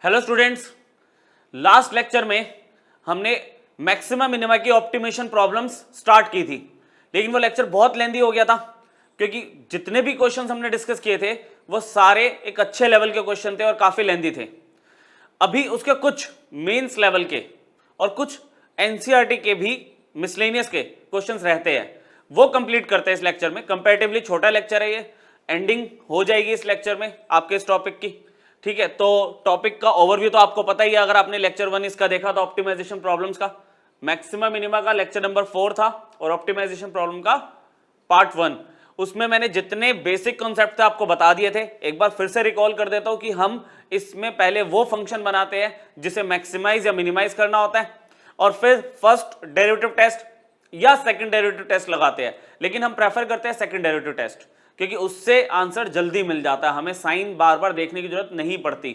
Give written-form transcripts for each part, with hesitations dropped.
Hello students, last lecture में हमने maximum minima की ऑप्टिमाइजेशन प्रॉब्लम्स स्टार्ट की थी, लेकिन वो लेक्चर बहुत लेंदी हो गया था क्योंकि जितने भी क्वेश्चंस हमने डिस्कस किए थे वो सारे एक अच्छे लेवल के क्वेश्चन थे और काफी लेंदी थे। अभी उसके कुछ मेंस लेवल के और कुछ एनसीईआरटी के भी मिसलेनियस के क्वेश्चंस रहते हैं, वो कंप्लीट करते हैं इस लेक्चर में। कंपैरेटिवली छोटा लेक्चर है ये, एंडिंग हो जाएगी इस लेक्चर में आपके इस टॉपिक की। ठीक है, तो टॉपिक का ओवरव्यू तो आपको पता ही है, अगर आपने लेक्चर 1 इसका देखा तो ऑप्टिमाइजेशन प्रॉब्लम्स का, मैक्सिमम मिनिमा का लेक्चर नंबर 4 था और ऑप्टिमाइजेशन प्रॉब्लम का पार्ट 1। उसमें मैंने जितने बेसिक कॉन्सेप्ट थे आपको बता दिए थे। एक बार फिर से रिकॉल कर देता हूं कि हम इसमें पहले वो फंक्शन बनाते हैं जिसे मैक्सिमाइज या मिनिमाइज करना होता है और फिर फर्स्ट डेरिवेटिव टेस्ट या सेकंड डेरिवेटिव टेस्ट लगाते हैं, लेकिन हम प्रेफर करते हैं सेकंड डेरिवेटिव टेस्ट क्योंकि उससे आंसर जल्दी मिल जाता है, हमें साइन बार बार देखने की जरूरत नहीं पड़ती।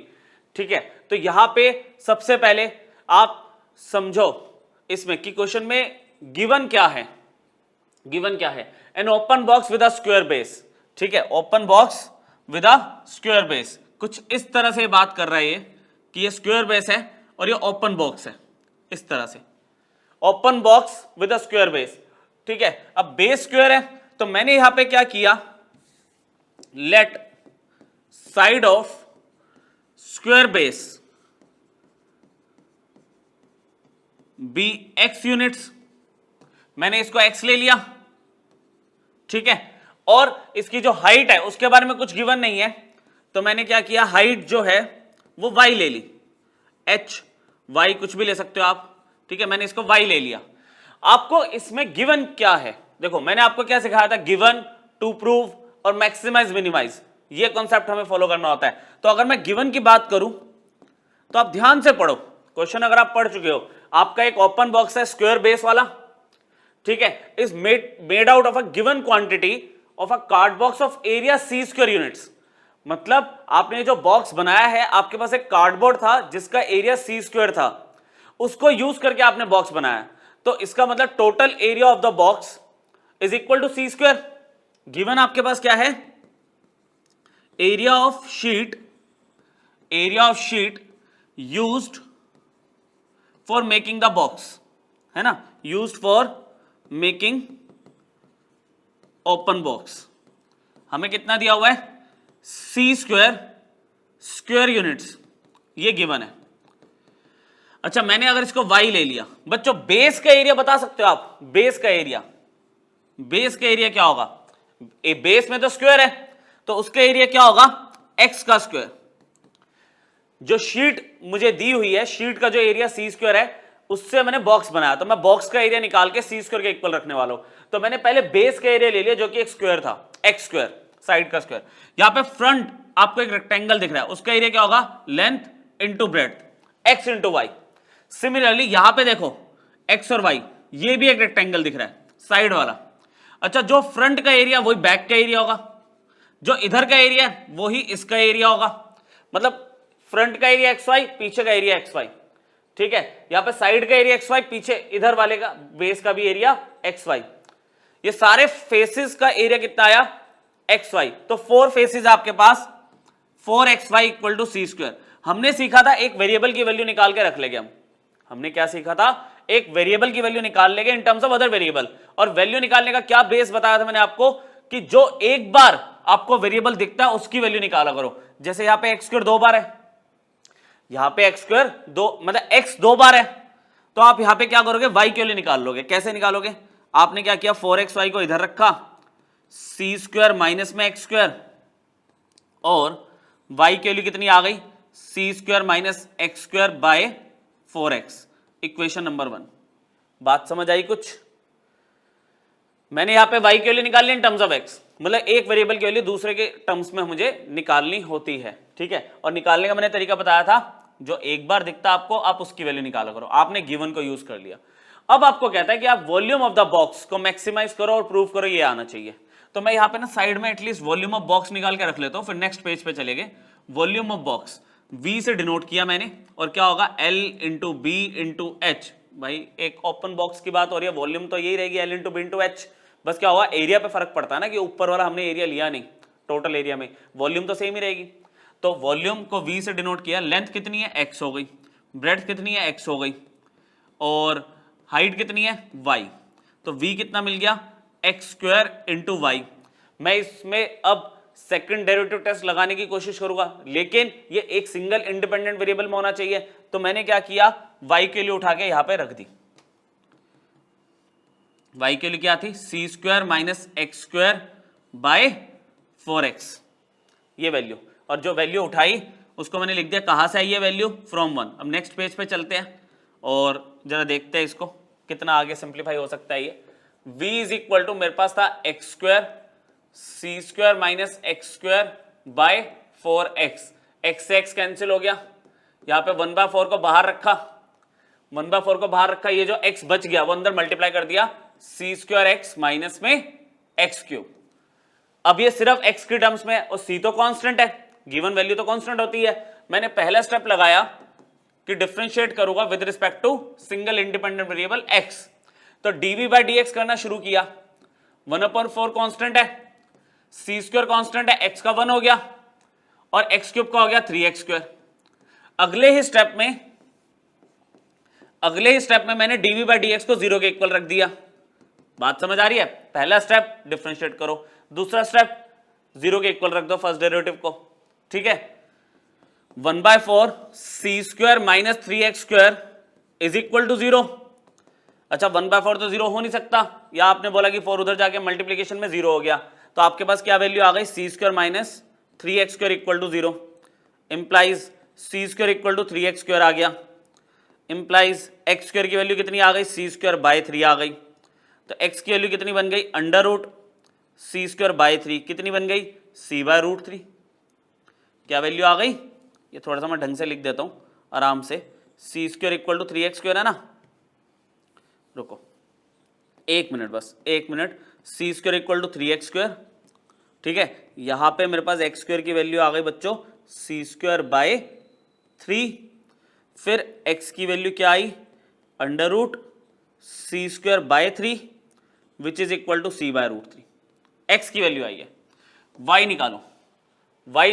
ठीक है, तो यहां पे सबसे पहले आप समझो इसमें कि क्वेश्चन में गिवन क्या है। गिवन क्या है? An open box with a square base. ठीक है, open box with a square base, कुछ इस तरह से बात कर रहा है ये कि ये स्क्वायर बेस है और ये ओपन बॉक्स है, इस तरह से open box with a square base. ठीक है, अब बेस स्क्वायर है तो मैंने यहां पे क्या किया, let side of square base be x units, मैंने इसको एक्स ले लिया। ठीक है, और इसकी जो हाइट है उसके बारे में कुछ गिवन नहीं है तो मैंने क्या किया, हाइट जो है वो वाई ले ली, एच वाई कुछ भी ले सकते हो आप। ठीक है, मैंने इसको वाई ले लिया। आपको इसमें गिवन क्या है, देखो मैंने आपको क्या सिखाया था, गिवन, टू प्रूव और मैक्सिमाइज मिनिमाइज, ये कॉन्सेप्ट हमें फॉलो करना होता है। तो अगर मैं गिवन की बात करूं तो आप ध्यान से पढ़ो क्वेश्चन, अगर आप पढ़ चुके हो, आपका एक ओपन बॉक्स है स्क्वायर बेस वाला। ठीक है, is made out of a given quantity of a card box of area C square units. मतलब आपने जो बॉक्स बनाया है, आपके पास एक कार्डबोर्ड था जिसका एरिया सी स्क्वायर था, उसको यूज करके आपने बॉक्स बनाया, तो इसका मतलब total area of the box is equal to C square. Given आपके पास क्या है, area of sheet, area of sheet used for making the box, है ना, used for making open box. हमें कितना दिया हुआ है, सी स्क्वायर स्क्वायर यूनिट्स, ये गिवन है। अच्छा, मैंने अगर इसको y ले लिया, बच्चों बेस का एरिया बता सकते हो आप, बेस का एरिया, बेस का एरिया क्या होगा, ए बेस में तो स्क्वायर है तो उसका एरिया क्या होगा, x का स्क्वायर। जो शीट मुझे दी हुई है, शीट का जो एरिया सी स्क्वायर है, उससे मैंने बॉक्स बनाया, तो मैं बॉक्स का एरिया निकाल के सी स्क्वायर के इक्वल रखने वाला हूं। तो मैंने पहले बेस का एरिया ले लिया जो कि एक स्क्वायर था, एक्स स्क्वायर, साइड का स्क्वायर। यहां पे फ्रंट आपको एक रेक्टेंगल दिख रहा है, उसका एरिया क्या होगा, length into breadth, x into y. Similarly यहां पे देखो एक्स और वाई, ये भी एक रेक्टेंगल दिख रहा है साइड वाला। अच्छा, जो फ्रंट का एरिया वही बैक का एरिया होगा, जो इधर का एरिया है वही इसका एरिया होगा, मतलब फ्रंट का एरिया एक्स वाई, पीछे का एरिया एक्स वाई। ठीक है, यहां पे साइड का एरिया एक्स वाई, पीछे इधर वाले का बेस का भी एरिया एक्स वाई। ये सारे फेसेस का एरिया कितना आया, एक्स वाई। तो 4 फेसेस आपके पास, 4xy equal to C square. हमने सीखा था एक वेरिएबल की वैल्यू निकाल के रख लेंगे हम, हमने क्या सीखा था, एक वेरिएबल की वैल्यू निकाल लेंगे इन टर्म्स ऑफ अदर वेरिएबल। और वैल्यू निकालने का क्या बेस बताया था मैंने आपको, कि जो एक बार आपको वेरिएबल दिखता है उसकी वैल्यू निकाला करो। जैसे यहां पे एक्स स्क्वायर 2 बार है, यहां पे एक्स स्क्वायर 2 मतलब एक्स 2 बार है, तो आप यहां पे क्या करोगे, वाई की वैल्यू निकाल लोगे। कैसे निकालोगे, आपने क्या किया, 4xy को इधर रखा, सी स्क्वायर माइनस में एक्स स्क्वायर, और y की वैल्यू कितनी आ गई, c square minus x square by 4x, equation number 1। बात समझ आई कुछ? मैंने यहां पे y की वैल्यू निकाल ली इन टर्म्स ऑफ x, मतलब एक वेरिएबल की वैल्यू दूसरे के टर्म्स में मुझे निकालनी होती है। ठीक है, और निकालने का मैंने तरीका बताया था, जो एक बार दिखता आपको आप उसकी वैल्यू निकाला करो। आपने गिवन को यूज कर लिया। अब आपको कहता है कि आप वॉल्यूम ऑफ द बॉक्स को मैक्सिमाइज करो और प्रूव करो, ये आना चाहिए। तो मैं यहां पे ना साइड में एटलीस्ट वॉल्यूम ऑफ बॉक्स निकाल के रख लेता हूं, फिर नेक्स्ट पेज पे चलेंगे। वॉल्यूम ऑफ बॉक्स V से डिनोट किया मैंने, और क्या होगा, L into B into H. भाई एक ओपन बॉक्स की बात हो रही है, वॉल्यूम तो यही रहेगी, L into B into H. बस क्या होगा, एरिया पे फर्क पड़ता है ना, कि ऊपर वाला हमने एरिया लिया नहीं, टोटल एरिया में वॉल्यूम तो सेम ही रहेगी। तो वॉल्यूम को v से डिनोट किया, लेंथ कितनी है x हो गई, ब्रेड्थ कितनी है x हो गई, और हाइट कितनी है y, तो v कितना मिल गया x स्क्वायर इंटू वाई। मैं इसमें अब सेकंड डेरिवेटिव टेस्ट लगाने की कोशिश करूंगा, लेकिन ये एक सिंगल इंडिपेंडेंट वेरिएबल में होना चाहिए, तो मैंने क्या किया, y के लिए उठा के यहां पे रख दी। y के लिए क्या थी, c square minus x square by 4x, ये वैल्यू, और जो वैल्यू उठाई उसको मैंने लिख दिया कहां से आई है वैल्यू, फ्रॉम 1। अब नेक्स्ट पेज पे चलते हैं और जरा देखते हैं इसको कितना आगे सिंप्लीफाई हो सकता है। ये v इज इक्वल टू, मेरे पास था x square C square minus x square by 4x, x से एक्स कैंसिल हो गया, यहाँ पे 1/4 को बाहर रखा, 1/4 को बाहर रखा, ये जो x बच गया वो अंदर मल्टीप्लाई कर दिया सी स्क्वायर एक्स माइनस में एक्स क्यूब। अब ये सिर्फ x की टर्म्स में है और c तो कांस्टेंट है, गिवन वैल्यू तो कांस्टेंट होती है। मैंने पहला स्टेप लगाया कि डिफरेंशिएट करूंगा with respect to single independent variable x, तो dv बाय dx करना शुरू किया, 1/4 कांस्टेंट है, सी स्क्वायर कांस्टेंट है, x का 1 हो गया और एक्स क्यूब का हो गया 3x स्क्वायर। अगले ही स्टेप में मैंने dv बाय dx को 0 के इक्वल रख दिया। बात समझ आ रही है, पहला स्टेप डिफरेंशिएट करो, दूसरा स्टेप 0 के इक्वल रख दो फर्स्ट डेरिवेटिव को, ठीक है। 1/4 सी square minus 3x square is equal to 0। अच्छा 1/4 तो 0 हो नहीं सकता, या आपने बोला कि 4 उधर जाके मल्टीप्लीकेशन में 0 हो गया, तो आपके पास क्या वैल्यू आ गई, c square minus 3x square equal to 0, implies c square equal to 3x square आ गया, इंप्लाइज एक्स स्क्वायर की वैल्यू कितनी आ गई, सी स्क्वायर बाय 3 आ गई, तो x की वैल्यू कितनी बन गई, under root C square by 3 कितनी बन गई, c बाय रूट 3। क्या वैल्यू आ गई, ये थोड़ा सा मैं ढंग से लिख देता हूं आराम से, c square equal to 3x square है ना, रुको 1 मिनट बस 1 minute, c square equal to 3x square, ठीक है। यहां पे मेरे पास x स्क्वायर की वैल्यू आ गई बच्चों सी स्क्वायर बाय 3, फिर x की वैल्यू क्या आई, under root C square by 3 which is equal to c by root 3, x की वैल्यू आई है। y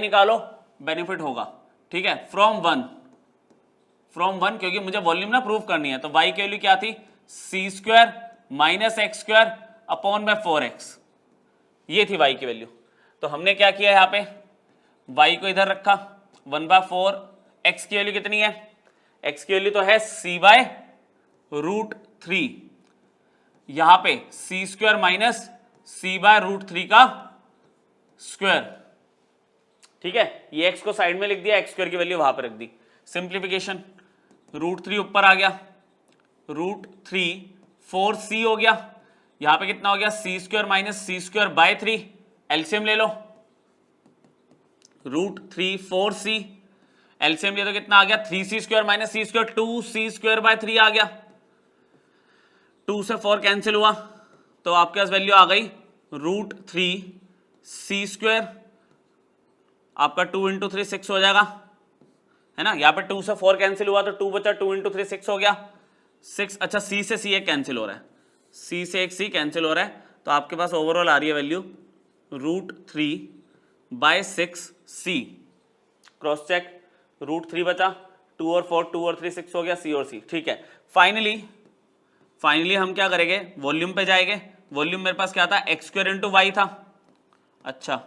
निकालो बेनिफिट होगा, ठीक है, फ्रॉम वन, क्योंकि मुझे वॉल्यूम ना प्रूव करनी है, तो y की वैल्यू क्या थी, c square minus x square upon by 4x, ये थी y की वैल्यू। तो हमने क्या किया यहाँ पे, y को इधर रखा, 1/4, x की वैल्यू कितनी है, x की वैल्यू तो है c बाय रूट 3, यहां पे c square minus c by root 3 का स्क्वायर, ठीक है। ये x को साइड में लिख दिया, x स्क्वायर की वैल्यू वहां पर रख दी, सिंप्लीफिकेशन, रूट 3 ऊपर आ गया, रूट 3 4c हो गया, यहां पे कितना हो गया, c square minus C square by 3, LCM ले लो, रूट 3 4c, एलसीएम ले तो कितना आ गया, 3c square minus C square 2c square by 3 आ गया, 2 से 4 कैंसिल हुआ, तो आपके पास वैल्यू आ गई रूट 3 सी स्क्वायर, आपका 2 इंटू 3 6 हो जाएगा, है ना। यहाँ पे 2 से 4 कैंसिल हुआ तो 2 बचा, 2 इंटू 3 6 हो गया 6। अच्छा सी से सी एक कैंसिल हो रहा है, सी से एक सी कैंसिल हो रहा है, तो आपके पास ओवरऑल आ रही है value root 3 by 6c, cross check, root 3 बचा, 2 और 4 2 और 3 6 हो गया, सी और सी, ठीक है। फाइनली हम क्या करेंगे, वॉल्यूम पे जाएंगे, वॉल्यूम मेरे पास क्या था, एक्स स्क्वायर इंटू वाई था। अच्छा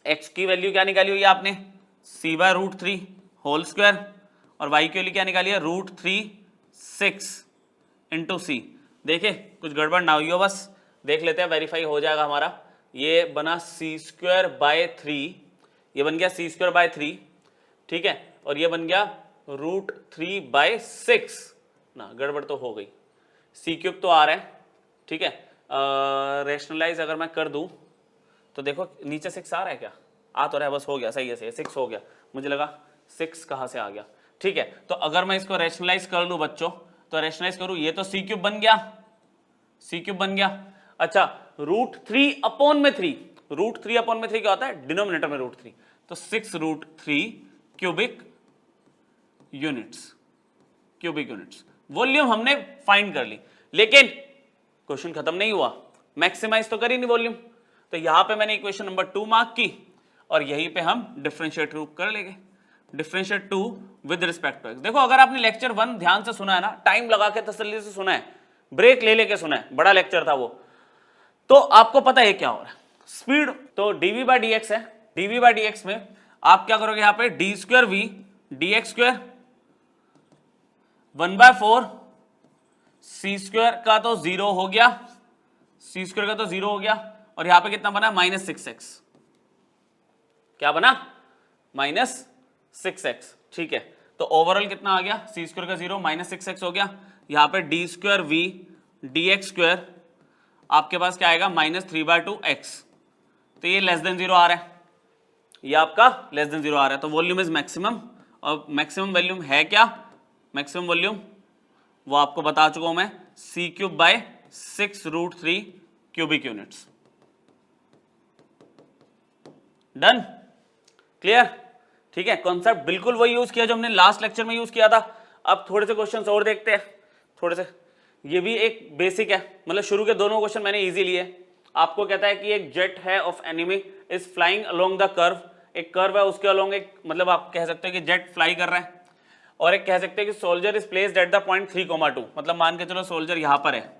x की वैल्यू क्या निकाली हुई है आपने, c by root 3 whole square, और y की वैल्यू क्या निकाली है, रूट 3 6 इंटू सी। देखिए कुछ गड़बड़ ना हुई हो, बस देख लेते हैं, वेरीफाई हो जाएगा हमारा। ये बना सी स्क्वायर बाय 3, ये बन गया सी स्क्वायर बाय 3, ठीक है, और ये बन गया रूट 3 बाय 6 ना, गड़बड़ तो हो गई, सी क्यूब तो आ रहा है, ठीक है। रेशनलाइज अगर मैं कर दूं तो देखो नीचे 6 आ रहा है क्या, आ तो रहा है, बस हो गया, सही है, सही है, 6 हो गया, मुझे लगा 6 कहाँ से आ गया, ठीक है। तो अगर मैं इसको रेशनलाइज कर लूं बच्चों, तो रेशनलाइज करूं, ये तो सी क्यूब बन गया, सी क्यूब बन गया। अच्छा रूट 3 अपॉन में 3, रूट 3 अपॉन में 3 क्या होता है, डिनोमिनेटर में रूट 3, तो 6 रूट 3 क्यूबिक यूनिट्स, वॉल्यूम हमने फाइंड कर ली, लेकिन क्वेश्चन खत्म नहीं हुआ, मैक्सिमाइज तो करी नहीं वॉल्यूम, तो यहां पे मैंने इक्वेशन नंबर 2 मार्क की। और यहीं पे हम डिफरेंशिएट रूप कर लेंगे, differentiate 2 with respect to x। देखो अगर आपने लेक्चर 1 ध्यान से सुना है ना, टाइम लगा के तसल्ली से सुना है, ब्रेक ले लेके सुना है, बड़ा लेक्चर था वो, तो आपको पता है क्या हो रहा है। स्पीड तो dv बाई डी एक्स है, dv बाई डी एक्स में आप क्या करोगे, यहां पे d square v d x square 1/4 सी स्क्वायर का तो 0 हो गया, सी स्क्वायर का तो 0 हो गया, और यहां पे कितना बना -6x, क्या बना -6x। ठीक है, तो ओवरऑल कितना आ गया, सी स्क्वायर का 0 -6x हो गया, यहां पे d square v d x square आपके पास क्या आएगा -3/2x, तो ये लेस देन 0 आ रहा है, ये आपका लेस देन 0 आ रहा है, तो वॉल्यूम इज मैक्सिमम, और मैक्सिमम वॉल्यूम है क्या, मैक्सिमम वॉल्यूम वो आपको बता चुका हूं मैं, c³/6√3 cubic units. Done, clear, ठीक है। कॉन्सेप्ट बिल्कुल वही यूज किया जो हमने लास्ट लेक्चर में यूज किया था। अब थोड़े से क्वेश्चंस और देखते हैं, थोड़े से, ये भी एक बेसिक है, मतलब शुरू के दोनों क्वेश्चन मैंने इजी लिए। आपको कहता है कि एक जेट है of enemy is flying along the curve, एक कर्व है उसके अलोंग एक, मतलब आप कह सकते हो कि जेट फ्लाई कर रहा है, और एक कह सकते हैं कि soldier is placed at the point 3,2, मतलब मान के चलो सोल्जर यहां पर है,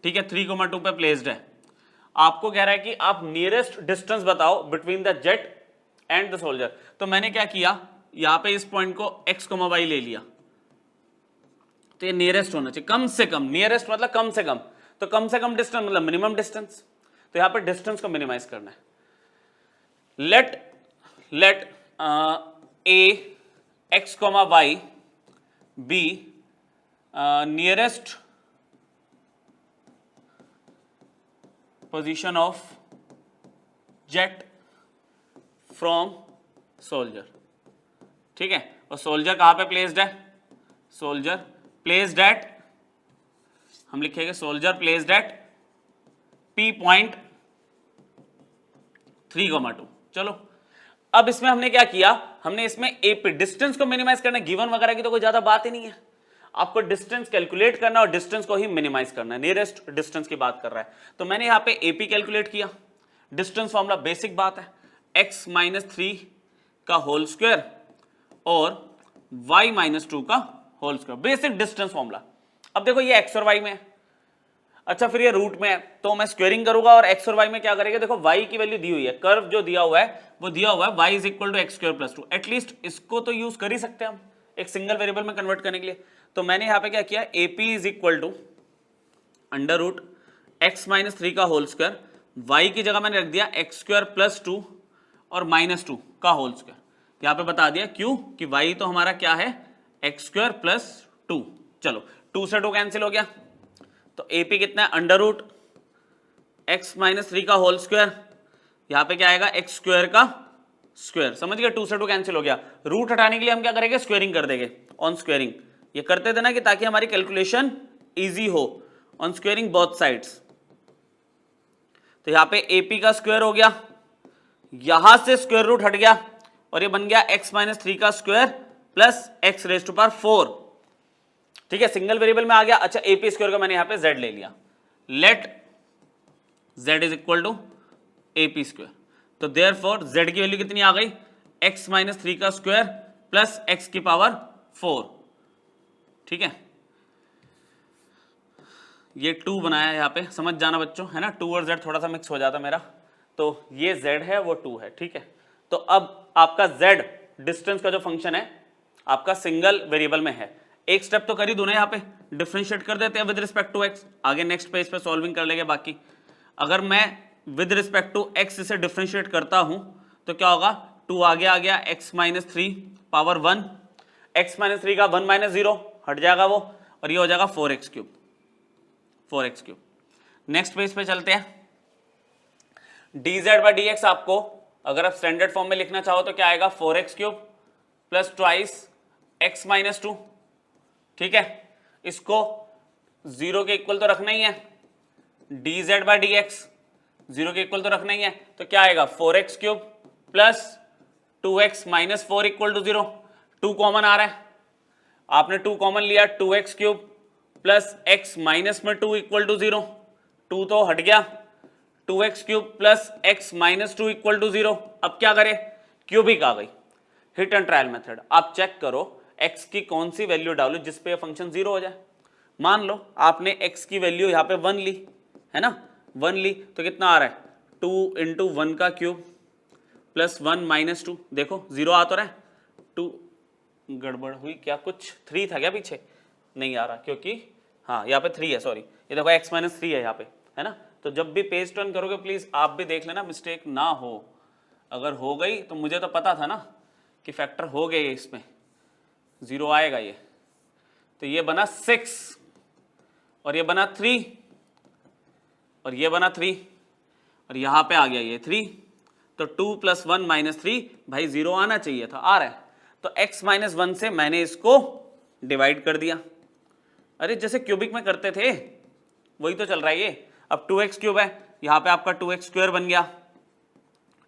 ठीक है, 3,2 पे प्लेस्ड है। आपको कह रहा है कि आप नियरेस्ट डिस्टेंस बताओ between the jet and the soldier. तो मैंने क्या किया, यहां पे इस पॉइंट को x, y ले लिया, तो ये नियरेस्ट होना चाहिए, कम से कम, नियरेस्ट मतलब कम से कम, तो कम से कम डिस्टेंस मतलब मिनिमम डिस्टेंस, तो यहां पे डिस्टेंस को मिनिमाइज करना है। Let a x, y be nearest position of jet from soldier, ठीक है, और सोल्जर कहां पे प्लेस्ड है, सोल्जर प्लेस्ड एट, हम लिखेंगे soldier placed at P point 3,2। चलो अब इसमें हमने क्या किया, हमने इसमें AP डिस्टेंस को मिनिमाइज करना है, गिवन वगैरह की तो कोई ज्यादा बात ही नहीं है, आपको डिस्टेंस कैलकुलेट करना और डिस्टेंस को ही मिनिमाइज करना है, नियरेस्ट डिस्टेंस की बात कर रहा है। तो मैंने यहां पे AP कैलकुलेट किया, डिस्टेंस फॉर्मूला बेसिक बात है, x - 3 का होल स्क्वायर और y - 2 का whole square, basic distance formula. अब देखो ये x और y में है, अच्छा फिर ये रूट में है, तो मैं स्क्वेयरिंग करूंगा और x और y में क्या करेंगे, देखो y की वैल्यू दी हुई है, कर्व जो दिया हुआ है वो दिया हुआ है y = x² + 2, एटलीस्ट इसको तो यूज कर ही सकते हैं हम एक सिंगल वेरिएबल में कन्वर्ट करने के लिए। तो मैंने यहां पे क्या किया, AP = √x - 3 का होल स्क्वायर, y की जगह मैंने रख दिया x² + 2 और -2 का होल स्क्वायर, यहां पे बता दिया क्यों कि y तो हमारा क्या है x² + 2। चलो 2 से 2 कैंसिल हो गया, तो AP कितना है √x - 3 का होल स्क्वायर, यहां पे क्या आएगा x² का स्क्वायर, समझ गए, 2 से 2 कैंसिल हो गया। रूट हटाने के लिए हम क्या करेंगे, स्क्वेयरिंग कर देंगे, ऑन स्क्वेयरिंग, ये करते थे ना कि ताकि हमारी कैलकुलेशन इजी हो, ऑन स्क्वेयरिंग बोथ साइड्स। तो यहां पे AP का स्क्वायर हो गया, यहां से स्क्वायर रूट हट गया और ये बन गया x - 3 का स्क्वायर प्लस x⁴, ठीक है, सिंगल वेरिएबल में आ गया। अच्छा AP स्क्वायर का मैंने यहां पे z ले लिया, लेट z = AP स्क्वायर, तो देयरफॉर z की वैल्यू कितनी आ गई, x - 3 का स्क्वायर प्लस x⁴, ठीक है, ये 2 बनाया यहां पे, समझ जाना बच्चों, है ना, 2 और z थोड़ा सा मिक्स हो जाता मेरा, तो ये z है वो 2 है, ठीक है। तो अब आपका z डिस्टेंस का जो फंक्शन है आपका सिंगल वेरिएबल में है, एक स्टेप तो कर ही दो ना, यहाँ पे डिफरेंशिएट कर देते हैं विद रिस्पेक्ट टू x, आगे नेक्स्ट पेज पे सॉल्विंग कर लेंगे बाकी। अगर मैं विद रिस्पेक्ट टू x इसे डिफरेंशिएट करता हूं तो क्या होगा, 2 आगे आ गया, x - 3 पावर 1, x - 3 का 1 - 0 हट जाएगा वो, और ये हो जाएगा 4x³, 4x³। नेक्स्ट पेज पे चलते हैं, dz/dx आपको अगर आप स्टैंडर्ड फॉर्म में लिखना चाहो तो क्या आएगा, 4x³ प्लस ट्वाइस x - 2, ठीक है, इसको 0 के इक्वल तो रखना ही है, dz/dx 0 के इक्वल तो रखना ही है, तो क्या आएगा 4x³ प्लस 2x - 4 = 0, 2 कॉमन आ रहा है, आपने 2 कॉमन लिया, 2x³ प्लस x - 2 = 0, 2 तो हट गया, 2x cube plus x minus 2 equal to 0। अब क्या करें, क्यूबिक आ गई, हिट एंड ट्रायल मेथड। आप चेक करो x की कौन सी वैल्यू डालो जिसपे फंक्शन 0 हो जाए। मान लो आपने x की वैल्यू यहाँ पे 1 ली, है ना, 1 ली, तो कितना आ रहा है, 2 इंटू 1 का क्यूब प्लस 1 माइनस 2, देखो 0 आ तो रहा है, 2 गड़बड़ हुई क्या, कुछ 3 था क्या पीछे, नहीं आ रहा क्योंकि हाँ यहाँ पे 3 है, सॉरी, ये देखो x माइनस 3 है यहाँ पे, है ना। तो जब भी पेज टर्न करोगे प्लीज आप भी देख लेना मिस्टेक ना हो, अगर हो गई तो मुझे तो पता था ना कि फैक्टर हो गए इसमें, 0 आएगा ये, तो ये बना 6 और ये बना 3 और ये बना 3 और यहाँ पे आ गया ये 3, तो 2 प्लस 1 माइनस 3, भाई 0 आना चाहिए था, आ रहा है, तो x माइनस 1 से मैंने इसको डिवाइड कर दिया। अरे जैसे क्यूबिक में करते थे वही तो चल रहा है ये। अब 2x क्यूब है, यहाँ पे आपका 2x स्क्वायर बन गया,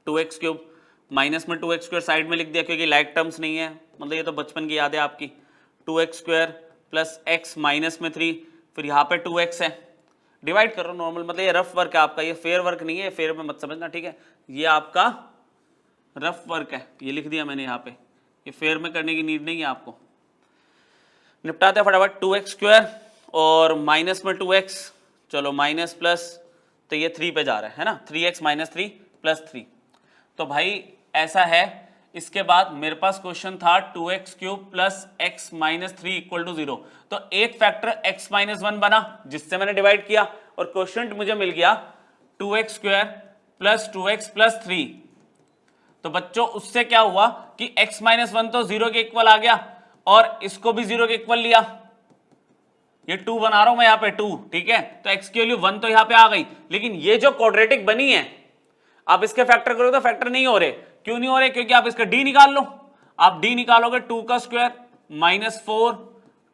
2x क्यूब माइनस में 2x स्क्वायर साइड में लिख दिया क्योंकि लाइक टर्म्स नहीं है, मतलब ये तो बचपन की याद है आपकी। 2x square plus x minus में 3, फिर यहाँ पे 2x है, डिवाइड करो नॉर्मल, मतलब ये रफ वर्क है आपका, ये फेयर वर्क नहीं है, फेयर में मत समझना, ठीक है, ये आपका रफ वर्क है, ये लिख दिया मैंने यहाँ पे, ये फेयर में करने की नीड नहीं है आपको। निपटाते हैं फटाफट, 2x स्क्वायर और माइनस में 2x, चलो माइनस प्लस, तो ये 3 पे जा रहा है ना, 3x माइनस 3 प्लस 3, तो भाई ऐसा है। इसके बाद मेरे पास क्वेश्चन था 2x cube plus x minus 3 equal to 0, तो एक फैक्टर x माइनस 1 बना जिससे मैंने डिवाइड किया और क्वेश्चन मुझे मिल गया 2x square plus 2x plus 3। तो बच्चों उससे क्या हुआ कि x माइनस 1 तो 0 के इक्वल आ गया और इसको भी 0 के इक्वल लिया, ये 2 बना रहा हूं मैं यहाँ पे 2, ठीक है, तो x की वैल्यू 1 तो यहाँ पे आ गई, लेकिन ये जो क्वाड्रेटिक बनी है आप इसके फैक्टर करोगे तो फैक्टर नहीं हो रहे, क्यों नहीं हो रहे, क्योंकि आप इसका d निकाल लो, आप d निकालोगे 2 का स्क्वायर माइनस 4,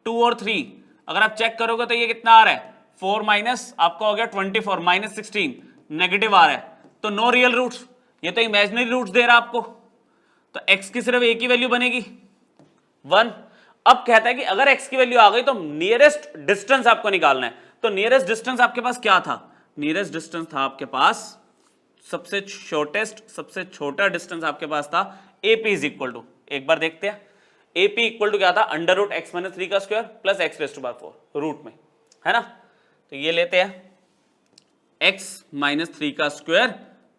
2 और 3, अगर आप चेक करोगे तो ये कितना आ रहा है, 4 माइनस आपका हो गया 24 माइनस 16, नेगेटिव आ रहा है, तो नो रियल रूट्स, ये तो इमेजिनरी रूट्स दे रहा है आपको, तो x की सिर्फ एक ही वैल्यू बनेगी 1। अब कहता है कि अगर x की वैल्यू आ गई तो नियरेस्ट डिस्टेंस आपको निकालना है, तो नियरेस्ट डिस्टेंस आपके पास क्या था, नियरेस्ट डिस्टेंस था आपके पास, सबसे शॉर्टेस्ट सबसे छोटा डिस्टेंस आपके पास था AP इज इक्वल टू, एक बार देखते हैं, AP इक्वल टू क्या था, अंडर रूट x माइनस 3 का square plus x raise to power 4 root में, है ना, तो ये लेते हैं x माइनस 3 का square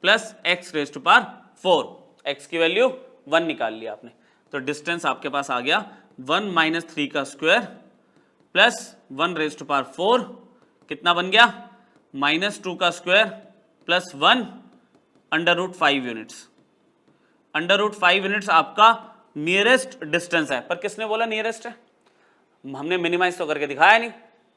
plus x raise to power 4, x की वैल्यू 1 निकाल लिया आपने, तो डिस्टेंस आपके पास आ गया 1 माइनस 3 का square plus 1 raise to power 4, कितना बन गया, माइनस 2 का square plus 1 under root 5 units, under root 5 units आपका नियरेस्ट डिस्टेंस है, पर किसने बोला नियरेस्ट है, हमने मिनिमाइज तो करके दिखाया नहीं,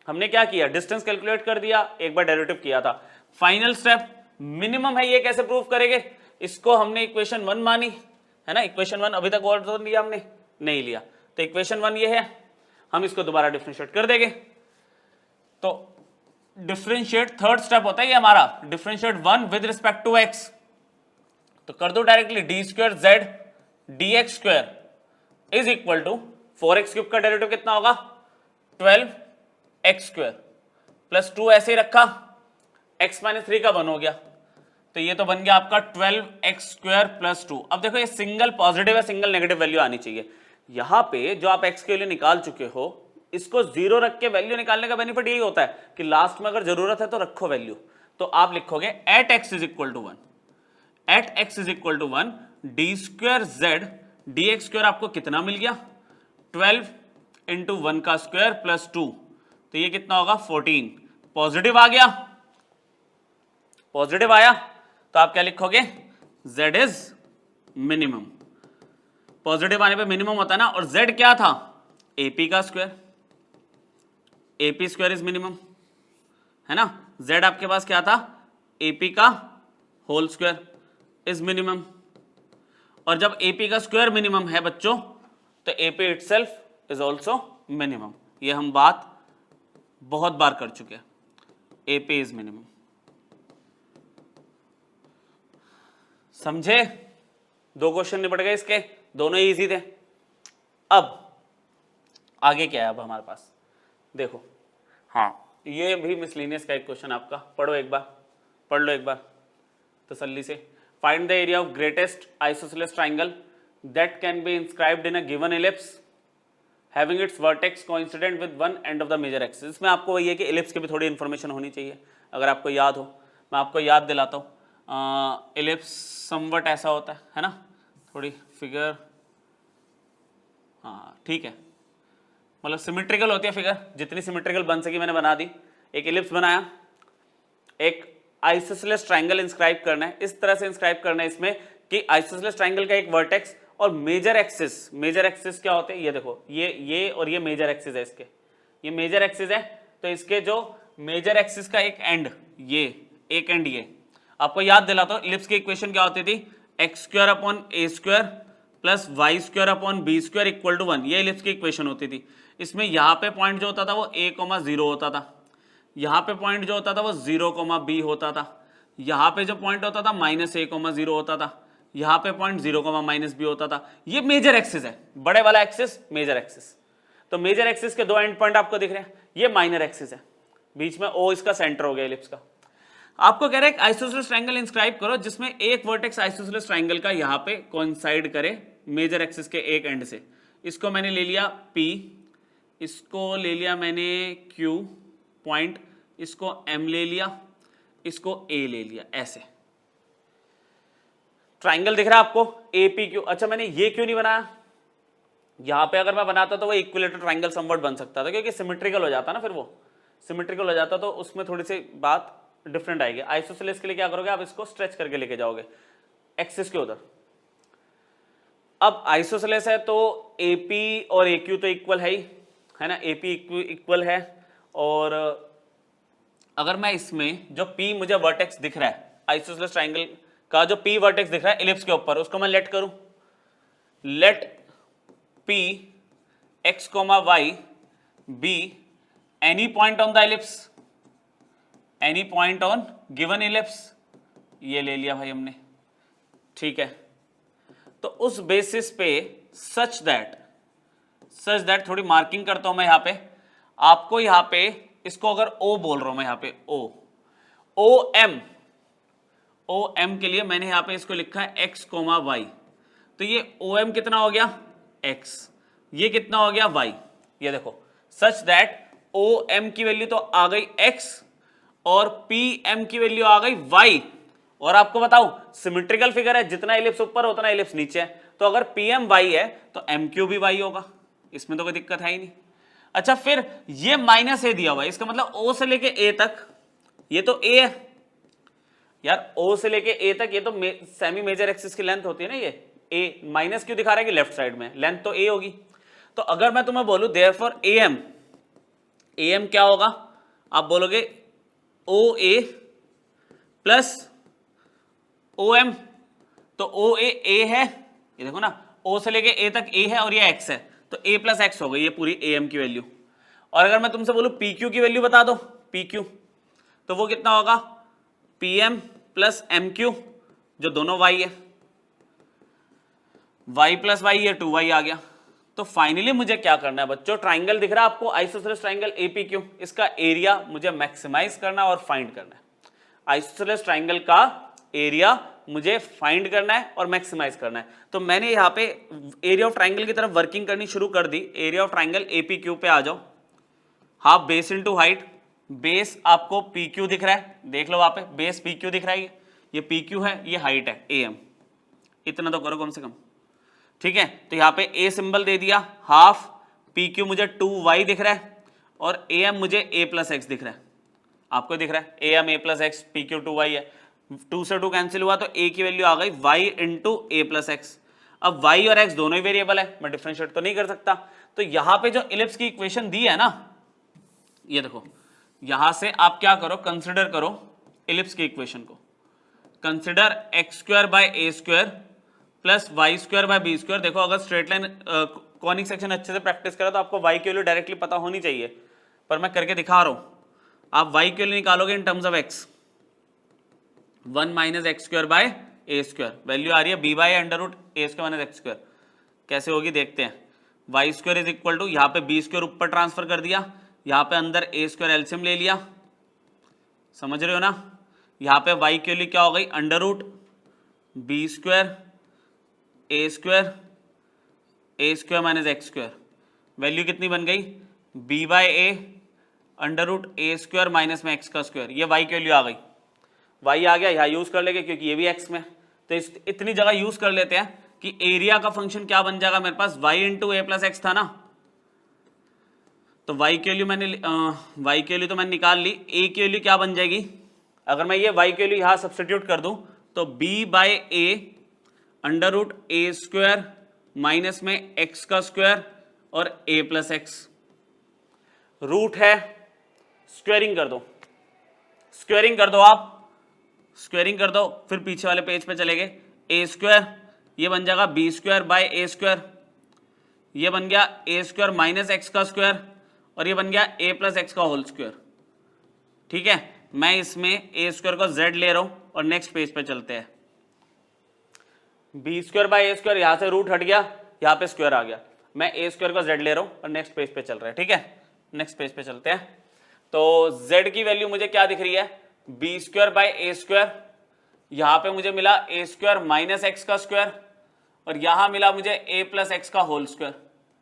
हमने क्या किया, डिस्टेंस कैलकुलेट कर दिया, एक बार डेरिवेटिव किया था। फाइनल स्टेप मिनिमम है, ये कैसे प्रूव करेंगे, इसको हमने इक्वेशन 1 मानी है ना, इक्वेशन 1 अभी तक और तो लिया हमने नहीं लिया, तो इक्वेशन 1 ये है, हम इसको दोबारा डिफरेंशिएट कर देंगे, तो डिफरेंशिएट थर्ड स्टेप होता है ये हमारा, differentiate 1 with respect to x, तो कर दो directly d square z d x square is equal to 4x cube का डेरिवेटिव कितना होगा 12x स्क्वायर प्लस 2 ऐसे ही रखा, x माइनस 3 का 1 हो गया, तो ये तो बन गया आपका 12x स्क्वायर प्लस 2। अब देखो ये सिंगल पॉजिटिव है, सिंगल नेगेटिव वैल्यू आनी चाहिए, यहां पे जो आप x के लिए निकाल चुके हो इसको 0 रख के वैल्यू निकालने का बेनिफिट यही होता है कि लास्ट में अगर जरूरत है तो रखो वैल्यू, तो आप लिखोगे at x is equal to 1, at x is equal to 1 d square z d x square आपको कितना मिल गया 12 इंटू 1 का स्क्वायर प्लस 2, तो ये कितना होगा 14, पॉजिटिव आ गया, पॉजिटिव आया तो आप क्या लिखोगे z इज मिनिमम, पॉजिटिव आने पे मिनिमम होता है ना, और z क्या था AP का square, AP square is minimum, है ना, z आपके पास क्या था AP का होल स्क्वायर इज मिनिमम, और जब AP का स्क्वायर मिनिमम है बच्चों तो AP itself is also minimum, ये हम बात बहुत बार कर चुके हैं, AP इज मिनिमम, समझे, 2 क्वेश्चन निपट गए इसके, दोनों ही इजी थे। अब आगे क्या है, अब हमारे पास देखो, हाँ ये भी मिसलिनियस का एक क्वेश्चन आपका, पढ़ो एक बार, पढ़ लो एक बार, तसल्ली से। Find the area of greatest isosceles triangle that can be inscribed in a given ellipse having its vertex coincident with one end of the major axis. इसमें आपको वही है कि एलिप्स की भी थोड़ी इन्फॉर्मेशन होनी चाहिए, अगर आपको याद हो। मैं आपको याद दिलाता हूँ, एलिप्स समवट ऐसा होता है ना, थोड़ी फिगर, हाँ ठीक है, मतलब सिमेट्रिकल होती है फिगर, जितनी सिमेट्रिकल बन सकी मैंने बना दी। एक एलिप्स बनाया, एक आइसोसेलेस ट्रायंगल इंस्क्राइब करना है, इस तरह से इंस्क्राइब करना है इसमें कि आइसोसेलेस ट्रायंगल का एक वर्टेक्स और मेजर एक्सिस क्या होते हैं, ये देखो, ये और ये मेजर एक्सिस है इसके, ये मेजर एक्सिस है, तो इसके जो मेजर एक्सिस का एक एंड, ये एक एंड, ये आपको याद दिलाता हूं, इलिप्स की इक्वेशन क्या होती थी, x square upon a square plus y square upon b square equal to 1, ये इलिप्स की इक्वेशन होती थी। इसमें यहाँ पे पॉइंट जो होता था वो a,0 होता था, यहाँ पे पॉइंट जो होता था वो 0,b होता था, यहाँ पे जो पॉइंट होता था -a,0 होता था, यहाँ पे पॉइंट 0,-b होता था। ये मेजर एक्सिस है, बड़े वाला एक्सिस मेजर एक्सिस। तो मेजर एक्सिस के दो एंड पॉइंट आपको दिख रहे हैं, ये माइनर एक्सिस है, बीच में O इसका सेंटर हो गया इलिप्स का। आपको कह रहे हैं आइसोसेलेस ट्रायंगल इंस्क्राइब करो जिसमें एक वर्टेक्स आइसोसेलेस ट्रायंगल का यहाँ पे कोइंसाइड करे मेजर एक्सिस के एक एंड से। इसको मैंने ले लिया P, इसको ले लिया मैंने Q पॉइंट, इसको M ले लिया, इसको A ले लिया, ऐसे ट्राइंगल दिख रहा है आपको APQ। अच्छा मैंने ये क्यों नहीं बनाया, यहां पे अगर मैं बनाता तो वो इक्विलेटरल ट्राइंगल समवट बन सकता था, क्योंकि सिमेट्रिकल हो जाता ना, फिर वो सिमेट्रिकल हो जाता तो उसमें थोड़ी सी बात डिफरेंट आएगी। आइसोसेलेस के लिए क्या करोगे आप, इसको स्ट्रेच करके लेके जाओगे एक्सिस के उधर। अब आइसोसेलेस है तो AP और AQ तो इक्वल है ही, है ना, AP इक्वल है। और अगर मैं इसमें जो P मुझे वर्टेक्स दिख रहा है आइसोसेलेस ट्राइंगल का, जो P वर्टेक्स दिख रहा है इलिप्स के ऊपर, उसको मैं लेट करूं, late P x, y be any point on the ellipse, any point on given ellipse, ये ले लिया भाई हमने, ठीक है। तो उस बेसिस पे सच दैट थोड़ी मार्किंग करता हूं मैं यहां पे, आपको यहां पे इसको अगर O बोल रहा हूं मैं, यहां पे OM के लिए मैंने यहां पे इसको लिखा है x, y, तो ये OM कितना हो गया x, ये कितना हो गया y, ये देखो सच दैट OM की वैल्यू तो आ गई x और PM की वैल्यू आ गई y। और आपको बताऊं सिमेट्रिकल फिगर है, जितना एलिप्स ऊपर उतना एलिप्स नीचे है, तो अगर PM y है तो MQ भी y होगा, इसमें तो कोई दिक्कत है ही नहीं। अच्छा फिर ये -a दिया हुआ है, इसका मतलब O से लेके A तक, ये तो A है यार, O से लेके A तक ये तो सेमी मेजर एक्सिस की लेंथ होती है ना, ये A माइनस क्यों दिखा रहा है कि लेफ्ट साइड में, लेंथ तो A होगी। तो अगर मैं तुम्हें बोलूं देयरफॉर AM क्या होगा, आप बोलोगे OA प्लस OM, तो OA A है, ये देखो ना, O से लेके A तक A है और ये X है, तो A प्लस X हो गई ये पूरी AM की वैल्यू। और अगर मैं तुमसे बोलूं PQ की वैल्यू बता दो, PQ, तो वो कितना होगा PM प्लस MQ, जो दोनों Y है, y प्लस वाई, ये 2y आ गया। तो फाइनली मुझे क्या करना है बच्चों, ट्राइंगल दिख रहा है आपको आइसोसेलेस ट्राइंगल APQ, इसका एरिया मुझे मैक्सिमाइज करना और फाइंड करना है। आइसोसेलेस ट्राइंगल का एरिया मुझे फाइंड करना है और मैक्सिमाइज करना है। तो मैंने यहाँ पे एरिया ऑफ ट्राइंगल की तरफ वर्किंग करनी शुरू कर दी। एरिया ऑफ ट्राइंगल APQ पे आ जाओ, half base into height, base आपको PQ दिख रहा है, देख लो वहां पे बेस PQ दिख रहा है, ये PQ है, ये हाइट है AM, इतना तो करो कम से कम, ठीक है। तो यहाँ पे A सिंबल दे दिया, हाफ PQ मुझे 2y दिख रहा है और AM मुझे A प्लस एक्स दिख रहा है, आपको दिख रहा है AM A plus x, PQ 2y है, 2 से 2 कैंसिल हुआ तो A की वैल्यू आ गई y into A plus x. अब y और x दोनों ही वेरिएबल है, मैं डिफरेंशिएट तो नहीं कर सकता, तो यहाँ पे जो इलिप्स की इक्वेशन दी है ना, ये देखो, यहां से आप क्या करो, कंसिडर करो इलिप्स की इक्वेशन को, consider x square by A square plus y square by b square. देखो अगर स्ट्रेट लाइन कॉनिक सेक्शन अच्छे से प्रैक्टिस करा तो आपको y की वैल्यू डायरेक्टली पता होनी चाहिए, पर मैं करके दिखा रहा हूं। आप y की वैल्यू निकालोगे in terms of x, 1 minus x square by a square, value आ रही है b by under root a square minus x square, कैसे होगी देखते हैं। Y square is equal to, यहाँ पे बी स्क्वायर ऊपर ट्रांसफर कर दिया, यहाँ पे अंदर ए स्क्वायर एलसीएम ले लिया, समझ रहे हो ना, यहाँ पे y के लिए क्या हो गई, under root b square a square minus x square. Value कितनी बन गई, b by a under root a square minus में एक्स का स्क्वायर। ये y की वैल्यू आ गई, y आ गया, यहाँ यूज कर लेंगे क्योंकि ये भी x में, तो इतनी जगह यूज कर लेते हैं कि एरिया का फंक्शन क्या बन जाएगा मेरे पास, y इंटू ए प्लस एक्स था ना, तो y की वैल्यू तो मैंने निकाल ली। a की वैल्यू क्या बन जाएगी, अगर मैं ये y की वैल्यू यहाँ सब्स्टिट्यूट कर दूं तो b by a under root a square minus में x का स्क्वायर और a प्लस एक्स, रूट है, स्क्वेयरिंग कर दो आप, स्क्वेयरिंग कर दो, फिर पीछे वाले पेज पे चले गए, ए स्क्वायर ये बन जाएगा b square by a square, ये बन गया ए स्क्वायर माइनस एक्स का स्क्वायर और ये बन गया ए प्लस एक्स का होल स्क्वायर। ठीक है, मैं इसमें ए स्क्वायर को z ले रहा हूं और नेक्स्ट पेज पे चलते हैं। B square by a square, यहां से रूट हट गया, यहां पे स्क्वायर आ गया, मैं ए स्क्वायर को z ले रहा हूं और नेक्स्ट पेज पे चल रहा है। ठीक है, नेक्स्ट पेज पे चलते हैं। तो z की वैल्यू मुझे क्या दिख रही है, b square by a square, यहां पे मुझे मिला ए स्क्वायर माइनस एक्स का स्क्वायर और यहां मिला मुझे ए प्लस एक्स का होल स्क्वायर।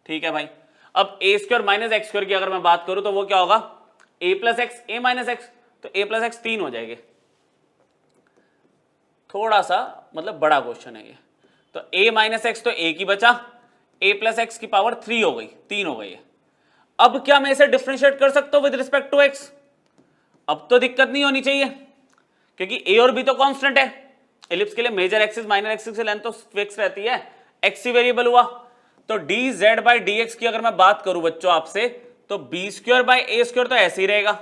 ठीक है भाई, अब a square minus x square की अगर मैं बात करूं तो वो क्या होगा, a plus x a minus x, तो ए प्लस एक्स 3 हो जाएंगे। थोड़ा सा मतलब बड़ा क्वेश्चन है ये, तो a माइनस एक्स तो एक ही बचा, a प्लस एक्स की पावर 3 हो गई, 3 हो गई है। अब क्या मैं इसे डिफरेंशिएट कर सकता हूं विद रिस्पेक्ट टू x, अब तो दिक्कत नहीं होनी चाहिए क्योंकि a और b तो कांस्टेंट है, एलिप्स के लिए मेजर एक्सिस माइनर एक्सिस की लेंथ तो फिक्स रहती है, x ही वेरिएबल हुआ। तो dz बाई dx की अगर मैं बात करूं बच्चों आपसे, तो b square by a square तो ऐसे ही रहेगा,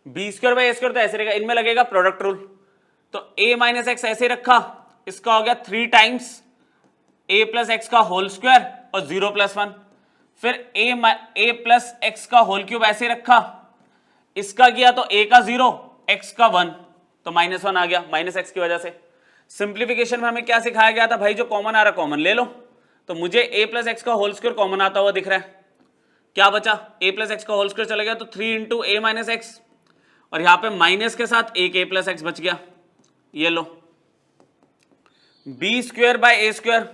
b square by a square तो ऐसे रहेगा, इनमें लगेगा प्रोडक्ट रूल, तो a माइनस एक्स ऐसे रखा, इसका हो गया 3 टाइम्स a प्लस एक्स का होल स्क्वायर और 0 प्लस 1, फिर a प्लस एक्स का होल क्यूब ऐसे रखा, इसका किया तो a का 0 x का 1, तो -1 आ गया माइनस एक्स की वजह से। सिंप्लीफिकेशन में हमें क्या सिखाया गया था भाई, जो कॉमन आ रहा कॉमन ले लो, तो मुझे a प्लस एक्स का होल स्क्वायर कॉमन आता हुआ दिख रहा है, क्या बचा, a प्लस एक्स का होल स्क्वायर चला गया तो 3 इंटू ए माइनस एक्स, और यहां पे माइनस के साथ एक a प्लस एक्स बच गया, ये लो b square by a square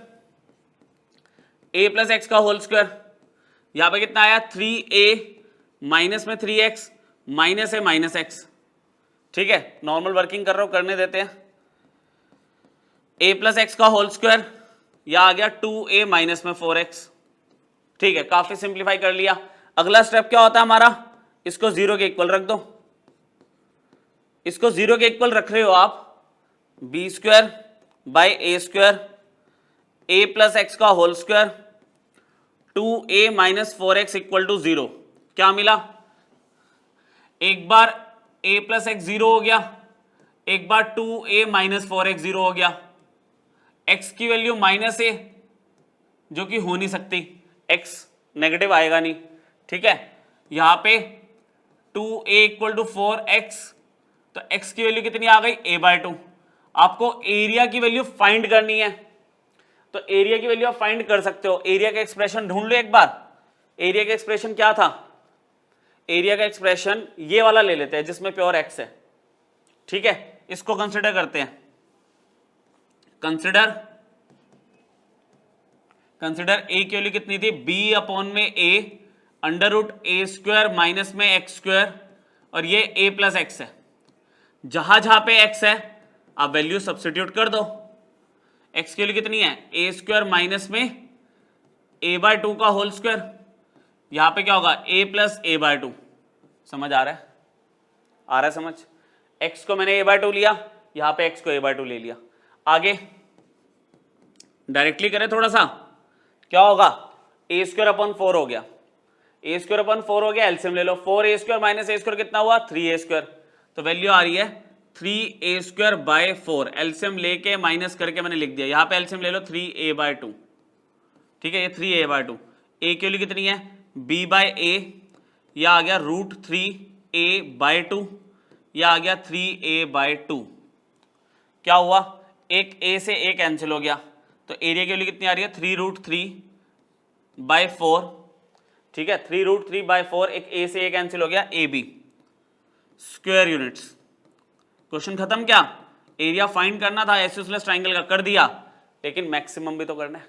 a plus x का होल स्क्वायर, यहां पे कितना आया 3a माइनस में 3x माइनस है माइनस एक्स। ठीक है, नॉर्मल वर्किंग कर रहा हूं, करने देते हैं। a प्लस एक्स का होल स्क्वायर, यह आ गया 2a माइनस में 4x। ठीक है, काफी सिंप्लीफाई कर लिया। अगला स्टेप क्या होता है हमारा, इसको 0 के इक्वल रख दो, इसको 0 के इक्वल रख रहे हो आप, b square by a square a plus x का whole square 2a minus 4x equal to 0। क्या मिला, एक बार a प्लस एक्स 0 हो गया, एक बार 2a माइनस 4x 0 हो गया, x की वैल्यू माइनस a जो कि हो नहीं सकती, x नेगेटिव आएगा नहीं। ठीक है, यहां पे 2a इक्वल टू 4x, तो x की वैल्यू कितनी आ गई, a बाय 2। आपको एरिया की वैल्यू फाइंड करनी है, तो एरिया की वैल्यू आप फाइंड कर सकते हो। एरिया का एक्सप्रेशन ढूंढ लो एक बार, एरिया का एक्सप्रेशन क्या था, एरिया का एक्सप्रेशन ये वाला ले लेते हैं जिसमें प्योर एक्स है। ठीक है, इसको कंसिडर करते हैं, कंसिडर ए की वैल्यू कितनी थी, b अपॉन में a under root a square minus में एक्स स्क्वायर, और ये a प्लस एक्स है, जहां जहां पे x है आप वैल्यू सब्स्टिट्यूट कर दो। x की वैल्यू कितनी है, a स्क्वायर माइनस में a बाय 2 का होल स्क्वायर, यहां पे क्या होगा a प्लस a बाय 2। समझ आ रहा है, आ रहा है समझ, x को मैंने a बाय 2 लिया, यहां पे x को a बाय 2 ले लिया। आगे डायरेक्टली करें थोड़ा सा, क्या होगा, a स्क्वायर अपॉन 4 हो गया, a स्क्वायर अपॉन 4 हो गया, एलसीएम ले लो, 4a square minus a square कितना हुआ 3a स्क्वायर, तो वैल्यू आ रही है 3a स्क्वायर बाय 4, एलसीएम लेके माइनस करके मैंने लिख दिया, यहां पे एलसीएम ले लो 3a बाय 2। ठीक है, ये 3a बाय 2, a की वैल्यू कितनी है b बाय a, यह आ गया रूट 3a बाय 2, यह आ गया 3a बाय 2। क्या हुआ, एक a से a कैंसिल हो गया, तो एरिया की वैल्यू कितनी आ रही है 3 रूट 3 बाय 4। ठीक है, 3 रूट 3 बाय 4, एक a से a कैंसिल हो गया, ab स्क्वायर यूनिट्स। क्वेश्चन खत्म क्या? एरिया फाइंड करना था आइसोसेलेस ट्राइंगल का, कर दिया, लेकिन मैक्सिमम भी तो करना है,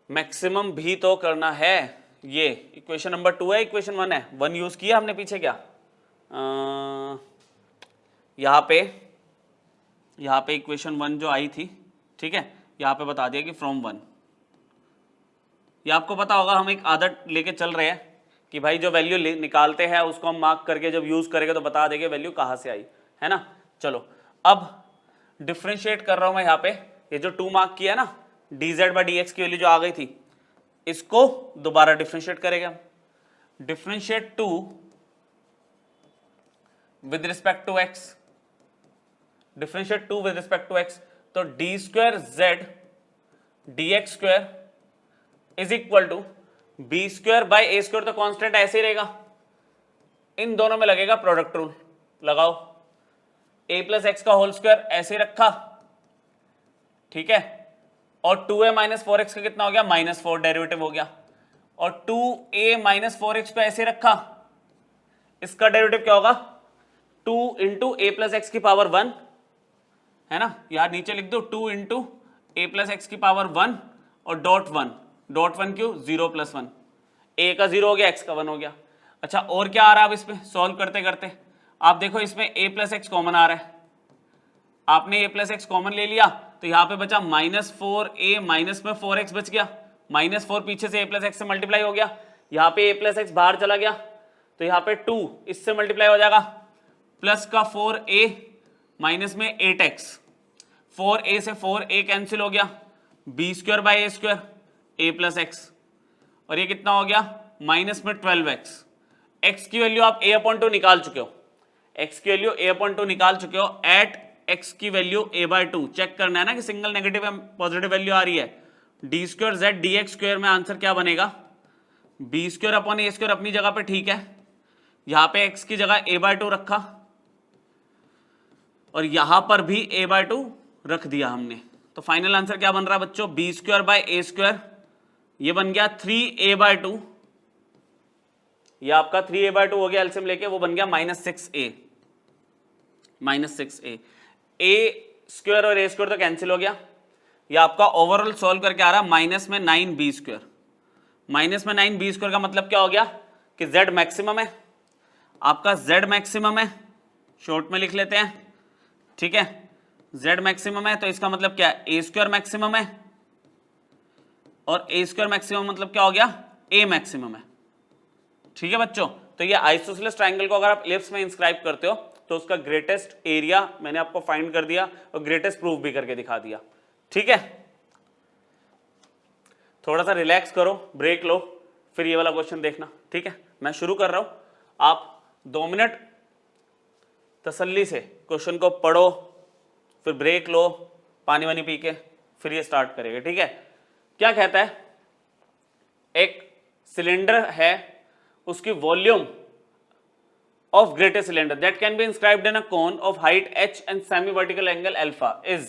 मैक्सिमम भी तो करना है। ये इक्वेशन नंबर 2 है, इक्वेशन 1 है, 1 यूज किया हमने पीछे क्या, यहाँ पे इक्वेशन 1 जो आई थी, ठीक है, यहाँ पे बता दिया कि फ्रॉम 1। ये आपको पता होगा, हम एक आदत लेके चल रहे हैं कि भाई जो वैल्यू निकालते हैं उसको हम मार्क करके जब यूज करेंगे तो बता देंगे वैल्यू कहाँ से आई, है ना। चलो अब डिफ्रेंशिएट कर रहा हूं मैं यहाँ पे, ये जो 2 मार्क किया ना, dz/dx की वैल्यू जो आ गई थी, इसको दोबारा डिफ्रेंशिएट करेंगे हम। Differentiate 2 with respect to x, differentiate 2 with respect to x, तो d2z dx² is equal to b²/a², तो कांस्टेंट ऐसे ही रहेगा, इन दोनों में लगेगा प्रोडक्ट रूल, लगाओ, a+x का होल स्क्वायर ऐसे रखा, ठीक है, और 2a - 4x का कितना हो गया, -4, डेरिवेटिव हो गया, और 2a - 4x को ऐसे रखा, इसका डेरिवेटिव क्या होगा, 2 × a+x की पावर 1, है ना, यार नीचे लिख दो 2 × a+x की पावर 1 और डॉट 1 क्यों, 0 + 1, a का 0 हो गया, x का 1 हो गया। अच्छा और क्या आ रहा है अब इसमें सॉल्व करते करते, आप देखो इसमें a+x कॉमन आ रहा है, आपने a+x कॉमन ले लिया तो यहाँ पे बचा -4a, माइनस में 4x बच गया, -4 पीछे से a+x से मल्टीप्लाई हो गया, यहाँ पे a+x बाहर चला गया तो यहाँ पे 2 इससे मल्टीप्लाई हो जाएगा, प्लस का 4a माइनस में 8x, 4a से 4a कैंसिल हो गया, b²/a², a+x, और ये कितना हो गया, माइनस में 12x, x की वैल्यू आप a/2 निकाल चुके हो, x की वैल्यू a/2 निकाल चुके हो, एट x की वैल्यू a/2 चेक करना है ना कि सिंगल नेगेटिव पॉजिटिव वैल्यू आ रही है, d2z dx² में आंसर क्या बनेगा, b²/a² अपनी जगह पे ठीक है, यहां पे x की जगह a/2 रखा और यहां पर भी a/2 रख दिया हमने, तो फाइनल आंसर क्या बन रहा है बच्चों, b²/a², ये बन गया 3a/2, ये आपका 3a/2 हो गया, एलसीएम लेके वो बन गया -6a, a² और a² तो कैंसिल हो गया, ये आपका ओवरऑल सॉल्व करके आ रहा है -9b², -9b² का मतलब क्या हो गया कि z मैक्सिमम है, आपका z मैक्सिमम है, शॉर्ट में लिख लेते हैं, ठीक है, z मैक्सिमम है तो इसका मतलब क्या है, a² मैक्सिमम है, और a² मैक्सिमम मतलब क्या हो गया, a मैक्सिमम है, ठीक है बच्चों। तो ये आइसोसेलेस ट्राइंगल को अगर आप इलिप्स में इंस्क्राइब करते हो तो उसका ग्रेटेस्ट एरिया मैंने आपको फाइंड कर दिया और ग्रेटेस्ट प्रूफ भी करके दिखा दिया, ठीक है। थोड़ा सा रिलैक्स करो, ब्रेक लो, फिर ये वाला क्वेश्चन देखना, ठीक है। मैं शुरू कर रहा हूं, आप 2 मिनट तसल्ली से क्वेश्चन को पढ़ो, फिर ब्रेक लो, पानी वानी पी के फिर ये स्टार्ट करेंगे, ठीक है। क्या कहता है, एक सिलेंडर है, उसकी volume of greatest cylinder that can be inscribed in a cone of height h and semi vertical angle alpha is,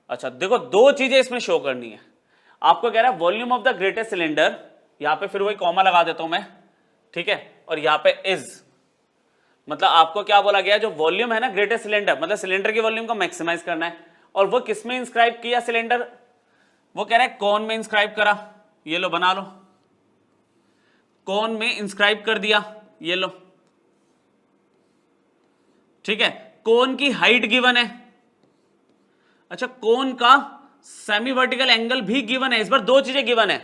अच्छा देखो दो चीजें इसमें शो करनी है, आपको कह रहा है volume of the greatest cylinder, यहां पे फिर वही कॉमा लगा देता हूं मैं, ठीक है, और यहां पे इज, मतलब आपको क्या बोला गया, जो वॉल्यूम है ना ग्रेटेस्ट सिलेंडर, मतलब सिलेंडर की वॉल्यूम को मैक्सिमाइज करना है, और वो किस में इंस्क्राइब किया सिलेंडर, वो कह रहा है कॉन में इंस्क्राइब करा, ये लो बना लो, कॉन में इंस्क्राइब कर दिया, ये लो, ठीक है। कोन की हाइट गिवन है, अच्छा कोन का सेमी वर्टिकल एंगल भी गिवन है, इस बार 2 चीजें गिवन है,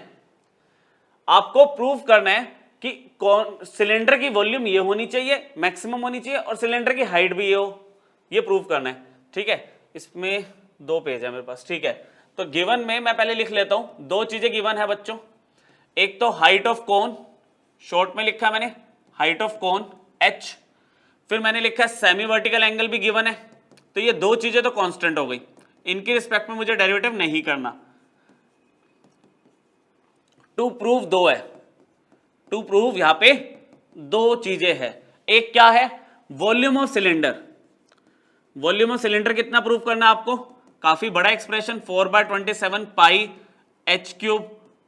आपको प्रूव करना है कि कौन सिलेंडर की वॉल्यूम ये होनी चाहिए, मैक्सिमम होनी चाहिए, और सिलेंडर की हाइट भी ये हो, ये प्रूव करना है, ठीक है। इसमें 2 पेज है मेरे पास, ठीक है। तो गिवन में मैं पहले लिख लेता हूं, 2 चीजें गिवन है बच्चों, एक तो हाइट ऑफ कोन, शॉर्ट में लिखा मैंने हाइट ऑफ कोन h, फिर मैंने लिखा सेमी वर्टिकल एंगल भी गिवन है, तो ये 2 चीजें तो कांस्टेंट हो गई, इनकी रिस्पेक्ट में मुझे डेरिवेटिव नहीं करना। टू प्रूव 2 है, टू प्रूव यहां पे 2 चीजें है, एक क्या है, volume of cylinder, volume of cylinder कितना प्रूव करना है आपको, काफी बड़ा एक्सप्रेशन 4/27 पाई h³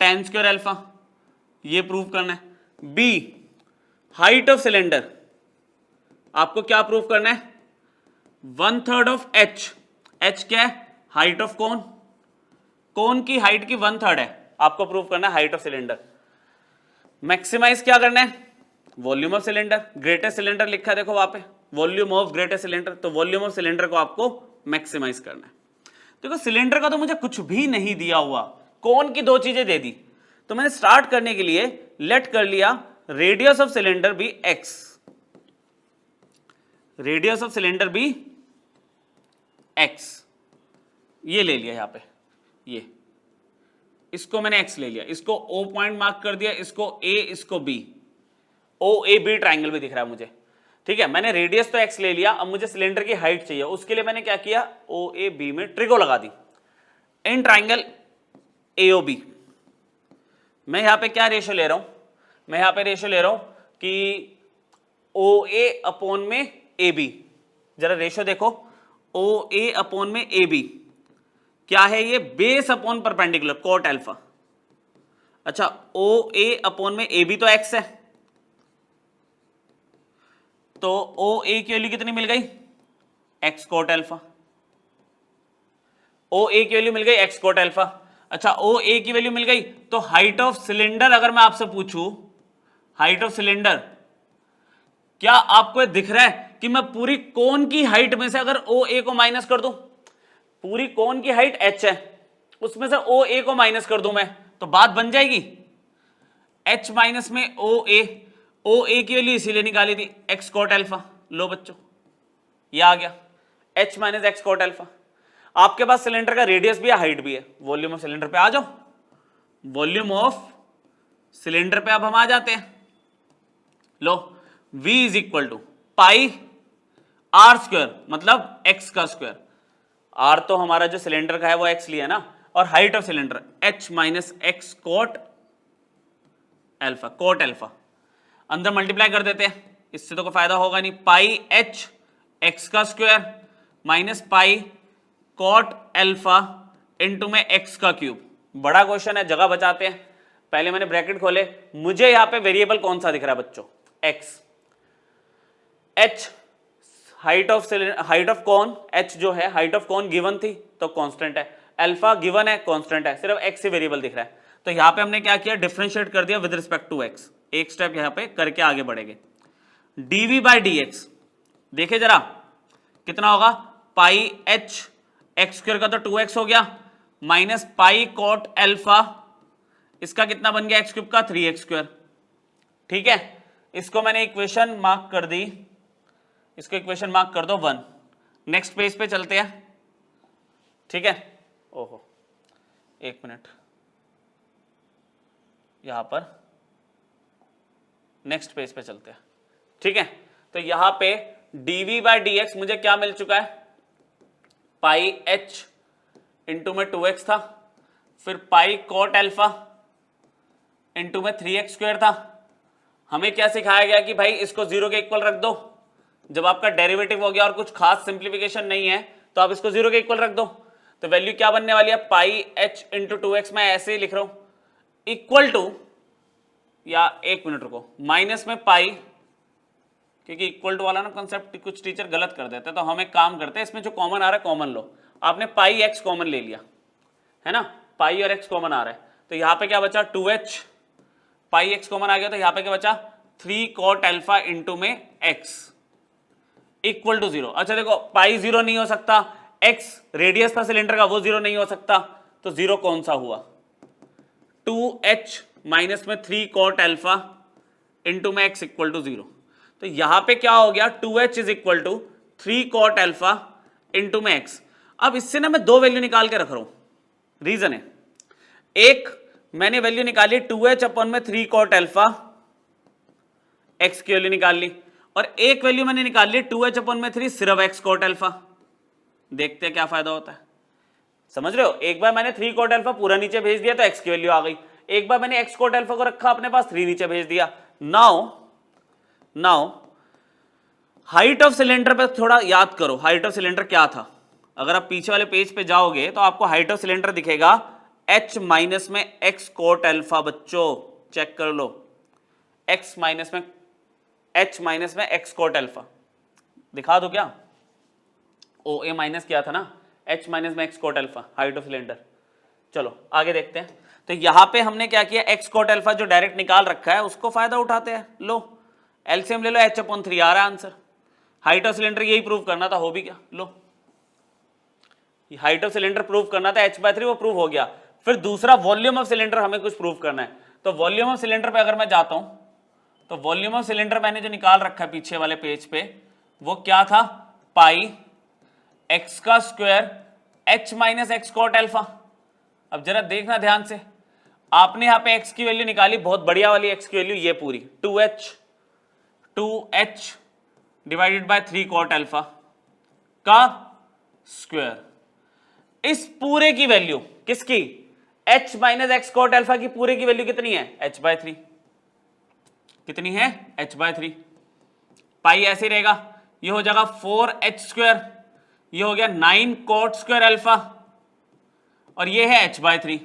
tan² अल्फा, ये प्रूव करना है। बी हाइट ऑफ सिलेंडर, आपको क्या प्रूव करना है, 1/3 ऑफ एच, एच क्या है, हाइट ऑफ कोन, कोन की हाइट की 1/3 है, आपको प्रूव करना है हाइट ऑफ सिलेंडर। मैक्सिमाइज क्या करना है, volume of cylinder, greatest cylinder लिखा है देखो वहां पे, वॉल्यूम ऑफ ग्रेटेस्ट सिलेंडर, तो वॉल्यूम ऑफ सिलेंडर को आपको मैक्सिमाइज करना है। देखो सिलेंडर का तो मुझे कुछ भी नहीं दिया हुआ, कोन की दो चीजें दे दी, तो मैंने स्टार्ट करने के लिए लेट कर लिया रेडियस ऑफ सिलेंडर भी एक्स, रेडियस ऑफ सिलेंडर भी एक्स, ये ले लिया यहां पे, ये इसको मैंने एक्स ले लिया, इसको ओ पॉइंट मार्क कर दिया, इसको ए, इसको B, O A B triangle भी दिख रहा है मुझे, ठीक है। मैंने रेडियस तो एक्स ले लिया, अब मुझे सिलेंडर की हाइट चाहिए, उसके लिए मैंने क्या किया, ओ ए बी में ट्रिको लगा दी in triangle A O B. मैं यहां पे क्या रेशियो ले रहा हूं, मैं यहां पे रेशियो ले रहा हूं कि ओ ए अपॉन में ए बी, जरा रेशियो देखो, ओ ए अपॉन में ए बी क्या है, ये base upon perpendicular coat alpha. अच्छा ओ ए अपॉन में ए बी तो एक्स है, तो ओ ए की वैल्यू कितनी मिल गई, एक्स कोट अल्फा, ओ ए की वैल्यू मिल गई एक्स कोट अल्फा। अच्छा ओ ए की वैल्यू मिल गई, तो हाइट ऑफ सिलेंडर अगर मैं आपसे पूछूं, हाइट ऑफ सिलेंडर, क्या आपको दिख रहा है कि मैं पूरी कोन की हाइट में से अगर ओ ए को माइनस कर दूं, पूरी कोन की हाइट h है, उसमें से ओ ए को माइनस कर दूं मैं, तो बात बन जाएगी, h माइनस में ओ ए की वैल्यू इसीलिए निकाली थी एक्स कोट अल्फा। लो बच्चों ये आ गया h minus x coat alpha. आपके पास सिलेंडर का रेडियस भी है, हाइट भी है, वॉल्यूम ऑफ सिलेंडर पे आ जाओ, वॉल्यूम ऑफ सिलेंडर पे अब हम आ जाते हैं। लो v is equal to pi r square, मतलब x का स्क्वायर, r तो हमारा जो सिलेंडर का है वो x लिया ना, और height of cylinder h minus x coat alpha, coat alpha अंदर मल्टीप्लाई कर देते हैं, इससे तो कोई फायदा होगा नहीं, पाई h x का square minus pi coat alpha into में x का क्यूब। बड़ा क्वेश्चन है, जगह बचाते हैं, पहले मैंने ब्रैकेट खोले, मुझे यहां पे वेरिएबल कौन सा दिख रहा है बच्चों, x, h हाइट ऑफ कौन, h जो है हाइट ऑफ कौन गिवन थी तो कांस्टेंट है, अल्फा गिवन है कांस्टेंट है, सिर्फ x ही वेरिएबल दिख रहा है, तो यहां पे हमने क्या किया, डिफरेंशिएट कर दिया विद रिस्पेक्ट टू x, एक स्टेप यहां पे करके आगे बढ़ेंगे। dv बाई dx देखे जरा कितना होगा, पाई h एक्स स्क्वायर का तो 2x हो गया, माइनस पाई कोट अल्फा, इसका कितना बन गया एक्स क्यूब का 3x स्क्वायर, ठीक है। इसको मैंने इक्वेशन मार्क कर दी, इसको इक्वेशन मार्क कर दो 1। नेक्स्ट पेज पे चलते हैं, ठीक है। ओहो एक मिनट, यहां पर नेक्स्ट पेज पे चलते हैं, ठीक है। तो यहां पे dv बाई dx मुझे क्या मिल चुका है, पाई h इंटू में 2x था, फिर पाई कोट अल्फा इंटू में 3x स्क्वायर था। हमें क्या सिखाया गया कि भाई इसको जीरो के इक्वल रख दो, जब आपका डेरिवेटिव हो गया और कुछ खास सिंप्लीफिकेशन नहीं है तो आप इसको जीरो के इक्वल रख दो, तो वैल्यू क्या बनने वाली है, पाई h इंटू 2x, मैं ऐसे ही लिख रहा हूं, इक्वल टू, या एक मिनट रुको, माइनस में पाई, क्योंकि इक्वल टू वाला ना कंसेप्ट कुछ टीचर गलत कर देते हैं, तो हम एक काम करते हैं, इसमें जो कॉमन आ रहा है कॉमन लो, आपने पाई एक्स कॉमन ले लिया है ना, पाई और एक्स कॉमन आ रहा है, तो यहां पे क्या बचा 2h, पाई एक्स कॉमन आ गया, तो यहां पे क्या बचा 3 कोट अल्फा इंटू में x इक्वल टू 0। अच्छा देखो पाई 0 नहीं हो सकता, x रेडियस था सिलेंडर का वो 0 नहीं हो सकता, तो 0 कौन सा हुआ, 2h माइनस में 3 कोट अल्फा इंटू में x इक्वल टू 0। तो यहां पे क्या हो गया, 2h is equal to 3 cot alpha into में x। अब इससे ना मैं दो वैल्यू निकाल के रख रहा हूं, रीजन है, एक मैंने वैल्यू निकाली 2h अपन में 3 कोट अल्फा, x की वैल्यू निकाल ली, और एक वैल्यू मैंने निकाल ली 2h अपन में 3 सिर्फ x कोट अल्फा। देखते हैं क्या फायदा होता है, समझ रहे हो, एक बार मैंने 3 कोट अल्फा पूरा नीचे भेज दिया तो x की वैल्यू आ गई, एक बार मैंने x कोट अल्फा को रखा अपने पास 3 नीचे भेज दिया। नाउ हाइट ऑफ सिलेंडर पे थोड़ा याद करो, हाइट ऑफ सिलेंडर क्या था, अगर आप पीछे वाले पेज पे जाओगे तो आपको हाइट ऑफ सिलेंडर दिखेगा h माइनस में x कोट अल्फा, बच्चों चेक कर लो, h माइनस में x कोट अल्फा, दिखा दो क्या, ओ ए माइनस किया था ना, एच माइनस में x cot alpha, height of cylinder. चलो आगे देखते हैं। तो यहां पे हमने क्या किया, एक्स कॉट अल्फा जो डायरेक्ट निकाल रखा है उसको फायदा उठाते हैं। लो एलसीएम ले लो, h/3 आ रहा है आंसर। हाइट ऑफ सिलेंडर यही प्रूव करना था, हो भी गया। लो हाइट ऑफ सिलेंडर प्रूव करना था, h/3 वो प्रूव हो गया। फिर दूसरा वॉल्यूम ऑफ सिलेंडर हमें कुछ प्रूव करना है। तो वॉल्यूम ऑफ सिलेंडर पे अगर मैं जाता हूं तो वॉल्यूम ऑफ सिलेंडर मैंने जो निकाल रखा है पीछे वाले पेज पे, वो क्या था, पाई एक्स का square h minus x cot alpha. अब जरा देखना ध्यान से, आपने यहां पे x की वैल्यू निकाली, बहुत बढ़िया वाली x की वैल्यू, ये पूरी 2h divided by 3 cot alpha का स्क्वायर। इस पूरे की वैल्यू किसकी, h minus x cot alpha की पूरे की वैल्यू कितनी है, h/3। कितनी है, h/3। पाई ऐसे रहेगा, ये हो जाएगा 4h², ये हो गया 9 कॉट स्क्वायर अल्फा, और ये है h/3।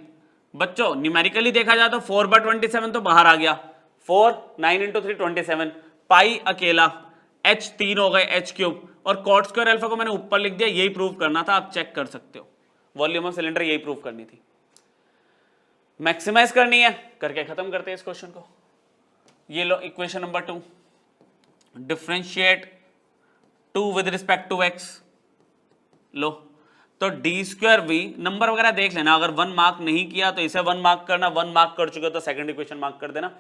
बच्चों न्यूमेरिकली देखा जाए तो 4/27 तो बाहर आ गया, 4 9 × 3 27, पाई अकेला, h 3 हो गए, h³, और कॉट स्क्वायर अल्फा को मैंने ऊपर लिख दिया, यही प्रूव करना था, आप चेक कर सकते हो। वॉल्यूम ऑफ सिलेंडर यही प्रूव करनी थी, मैक्सिमाइज करनी है, करके खत्म करते हैं इस क्वेश्चन को। ये लो equation number 2, differentiate 2 with respect to x। लो तो d²v, नंबर वगैरह देख लेना, अगर 1 मार्क नहीं किया तो इसे 1 मार्क करना, 1 मार्क कर चुके तो सेकंड इक्वेशन मार्क कर देना।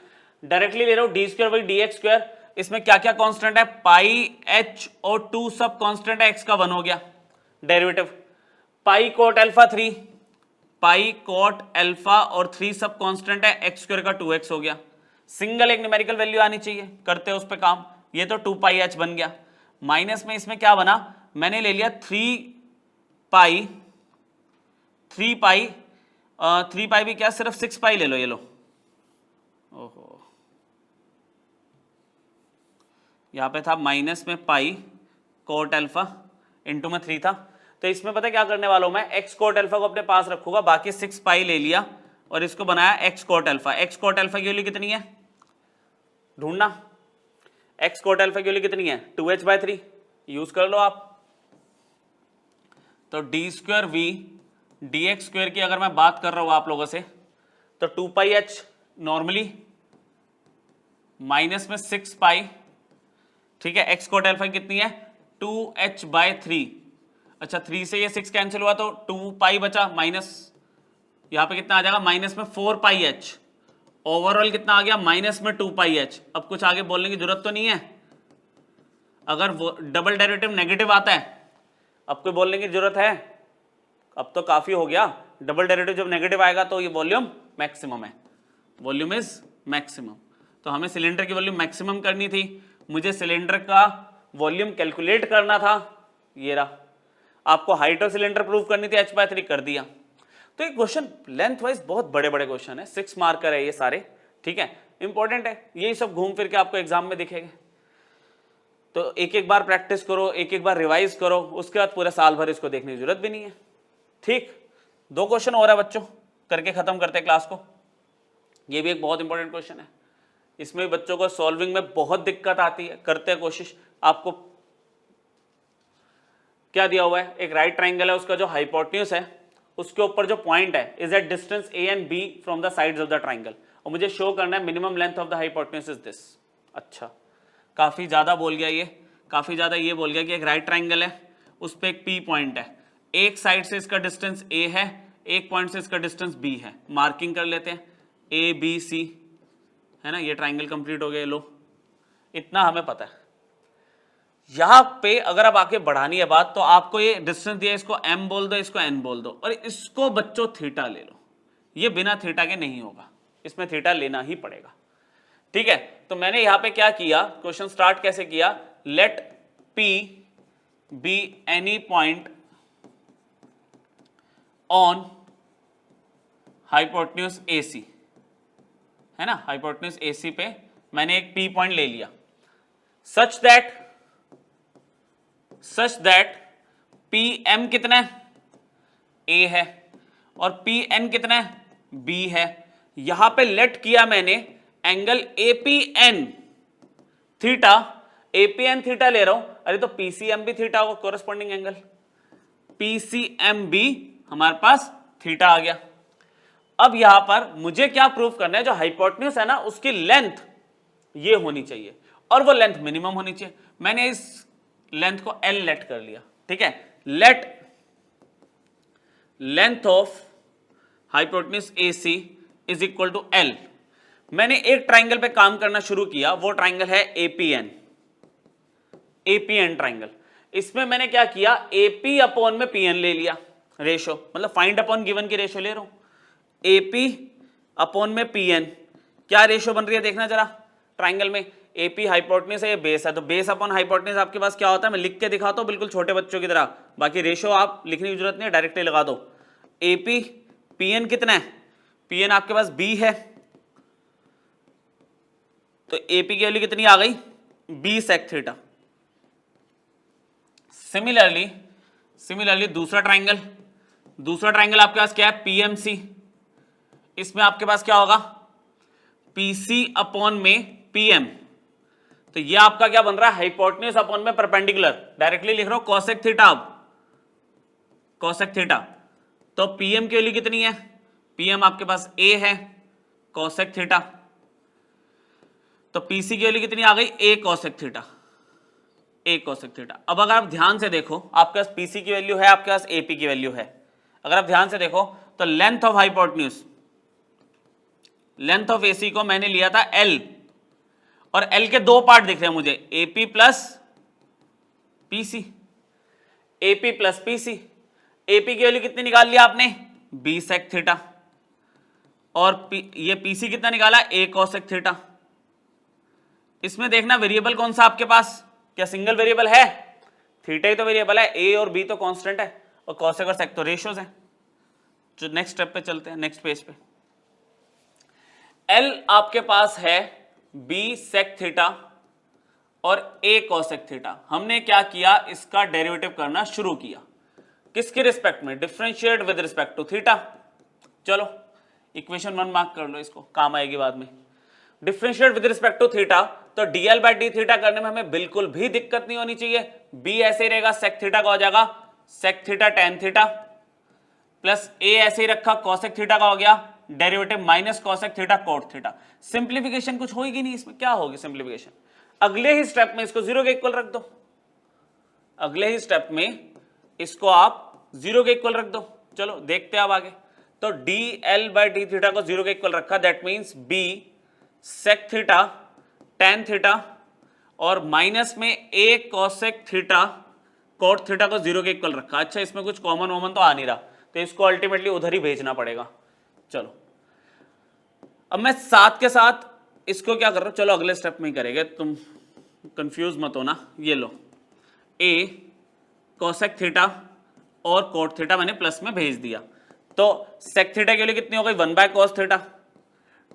डायरेक्टली ले रहा हूं d² dx², इसमें क्या क्या कांस्टेंट है, पाई h और 2 सब कांस्टेंट है, x का 1 हो गया डेरिवेटिव, पाई कॉट अल्फा 3, पाई कॉट अल्फा और 3 सब कांस्टेंट है, x² का 2x हो गया। सिंगल एक न्यूमेरिकल वैल्यू आनी चाहिए, करते हैं उस पर काम। ये तो 2 पाई h बन गया, माइनस में इसमें क्या बना, मैंने ले लिया 3 पाई भी क्या, सिर्फ 6 पाई ले लो, ये लो, ओहो यहां पे था माइनस में पाई कोट अल्फा, इंटू में 3 था, तो इसमें पता है क्या करने वाला हूं मैं, एक्स कोट अल्फा को अपने पास रखूंगा, बाकी 6 पाई ले लिया और इसको बनाया x coat alpha. X coat alpha की वैल्यू कितनी है, ढूंढना, एक्स कोट अल्फा की वैल्यू कितनी है, 2h/3, यूज कर लो आप। तो d²v dx² की अगर मैं बात कर रहा हूं आप लोगों से, तो 2 पाई h नॉर्मली, माइनस में 6 पाई, ठीक है, एक्स कोट अल्फा कितनी है, 2h/3। अच्छा 3 से ये 6 कैंसिल हुआ तो 2 पाई बचा, माइनस यहां पे कितना आ जाएगा, माइनस में 4 पाई h, ओवरऑल कितना आ गया, माइनस में 2 पाई h। अब कुछ आगे बोलने की जरूरत तो नहीं है, अगर वो डबल डेरिवेटिव नेगेटिव आता है, अब कोई बोलने की जरूरत है, अब तो काफी हो गया, डबल डेरिवेटिव जब नेगेटिव आएगा तो ये वॉल्यूम मैक्सिमम है, वॉल्यूम इज मैक्सिमम। तो हमें सिलेंडर की वॉल्यूम मैक्सिमम करनी थी, मुझे सिलेंडर का वॉल्यूम कैलकुलेट करना था, ये रहा। आपको हाइट ऑफ सिलेंडर प्रूव करनी थी, h/3 कर दिया। तो ये क्वेश्चन लेंथ वाइज बहुत बड़े बड़े क्वेश्चन है, 6 मार्कर है ये सारे, ठीक है, इंपॉर्टेंट है, यही सब घूम फिर के आपको एग्जाम में दिखेंगे। तो एक एक बार प्रैक्टिस करो, एक एक बार रिवाइज करो, उसके बाद पूरे साल भर इसको देखने की जरूरत भी नहीं है। ठीक, 2 क्वेश्चन हो रहा है बच्चों, करके खत्म करते हैं क्लास को। ये भी एक बहुत इंपॉर्टेंट क्वेश्चन है, इसमें बच्चों को सॉल्विंग में बहुत दिक्कत आती है, करते हैं कोशिश। आपको क्या दिया हुआ है, एक राइट ट्राइंगल है, उसका जो हाइपोटेन्यूज है उसके ऊपर जो पॉइंट है is at distance a and b from the sides of the triangle, और मुझे शो करना है minimum length of the hypotenuse is this. अच्छा काफी ज्यादा बोल गया ये, काफी ज्यादा ये बोल गया कि एक राइट ट्राइंगल है, उस पर एक p पॉइंट है, एक साइड से इसका डिस्टेंस a है, एक पॉइंट से इसका डिस्टेंस b है, मार्किंग कर लेते हैं a b c, है ना, ये ट्राइंगल कंप्लीट हो गया। लो इतना हमें पता है। यहां पे अगर आप आके बढ़ानी है बात, तो आपको ये डिस्टेंस दिया, इसको m बोल दो, इसको n बोल दो, और इसको बच्चों थीटा ले लो, ये बिना थीटा के नहीं होगा, इसमें थीटा लेना ही पड़ेगा, ठीक है। तो मैंने यहां पे क्या किया, क्वेश्चन स्टार्ट कैसे किया, let p be any point on hypotenuse AC, है ना, हाइपोटेन्यूज AC पे मैंने एक p पॉइंट ले लिया, सच दैट PM कितना है, A है, और PN कितना है, B है। यहां पे लेट किया मैंने angle APN theta, APN theta ले रहा हूं, अरे तो PCM भी थीटा होगा, कोरस्पॉन्डिंग एंगल, PCMB हमारे पास थीटा आ गया। अब यहां पर मुझे क्या प्रूव करना है, जो हाइपोटेन्यूज है ना उसकी लेंथ ये होनी चाहिए और वो लेंथ मिनिमम होनी चाहिए। मैंने इस लेंथ को L लेट कर लिया, ठीक है। Let length of hypotenuse AC is equal to L। मैंने एक ट्राइंगल पे काम करना शुरू किया, वो ट्राइंगल है APN ट्राइंगल। इसमें मैंने क्या किया, AP अपॉन में PN ले लिया रेशो, मतलब फाइंड अपॉन गिवन की रेशो ले रहा हूं। AP अपॉन में PN क्या रेशो बन रही है देखना जरा ट्राइंगल में। AP हाइपोटेन्यूज है, ये बेस है, तो बेस अपॉन हाइपोटेन्यूज आपके पास क्या होता है, मैं लिख के दिखाता हूं बिल्कुल छोटे बच्चों की तरह, बाकी रेशो आप लिखने की जरूरत नहीं है, डायरेक्टली लगा दो। AP PN कितना है, PN आपके पास B है, तो AP की वैल्यू कितनी आ गई, B सेक थीटा। सिमिलरली दूसरा ट्राइंगल आपके पास क्या है, PMC। इसमें आपके पास क्या होगा, PC अपॉन में PM, तो ये आपका क्या बन रहा है, हाइपोटेन्यूज अपॉन में परपेंडिकुलर। डायरेक्टली लिख रहा हूं कोसेक थीटा, अब कोसेक थीटा, तो PM की वैल्यू कितनी है, PM आपके पास A है कोसेक थीटा, तो PC की वैल्यू कितनी आ गई, A cosec theta, A cosec theta. अब अगर आप ध्यान से देखो, आपके पास PC की वैल्यू है, आपके पास AP की वैल्यू है, अगर आप ध्यान से देखो तो length of hypotenuse, length of AC को मैंने लिया था L, और L के दो पार्ट दिख रहे हैं मुझे, AP plus PC, AP plus PC। AP की वैल्यू कितनी निकाल लिया आपने, B सेक थीटा, और ये PC कितना निकाला, A कोसेक थीटा। इसमें देखना वेरिएबल कौन सा आपके पास, क्या सिंगल वेरिएबल है, थीटा ही तो वेरिएबल है, A और B तो कांस्टेंट है, और कोसेक और सेक तो रेशियोज हैं। जो नेक्स्ट स्टेप पे चलते हैं, नेक्स्ट पेज पे। L आपके पास है B सेक थीटा और A कोसेक थीटा। हमने क्या किया, इसका डेरिवेटिव करना शुरू किया, किसके रिस्पेक्ट में, differentiate with respect to theta. चलो इक्वेशन 1 मार्क कर लो, इसको काम आएगी बाद में। Differentiate with respect to theta, तो dl बाय डी थीटा करने में हमें बिल्कुल भी दिक्कत नहीं होनी चाहिए। B ऐसे ही रहेगा, सेक थीटा का हो जाएगा sec theta tan theta, plus A ऐसे ही रखा, कोसेक थीटा का हो गया derivative minus cosec theta cot theta. Simplification कुछ होगी नहीं इसमें, क्या होगी सिंप्लीफिकेशन, अगले ही स्टेप में इसको जीरो के इक्वल रख दो, अगले ही स्टेप में इसको आप जीरो के इक्वल रख दो। चलो देखते हैं अब आगे। तो dl बाय डी थीटा को जीरो के इक्वल रखा, that means B sec theta tan theta और माइनस में A cosec theta cot theta को जीरो के इक्वल रखा। अच्छा इसमें कुछ कॉमन वॉमन तो आ नहीं रहा, तो इसको अल्टीमेटली उधर ही भेजना पड़ेगा। चलो अब मैं साथ के साथ इसको क्या कर रहा हूं, चलो अगले स्टेप में ही करेंगे, तुम कंफ्यूज मत होना। ये लो A कोसेक थीटा और कोट थीटा मैंने प्लस में भेज दिया, तो सेक थीटा के लिए कितनी हो गई, 1 by cos theta,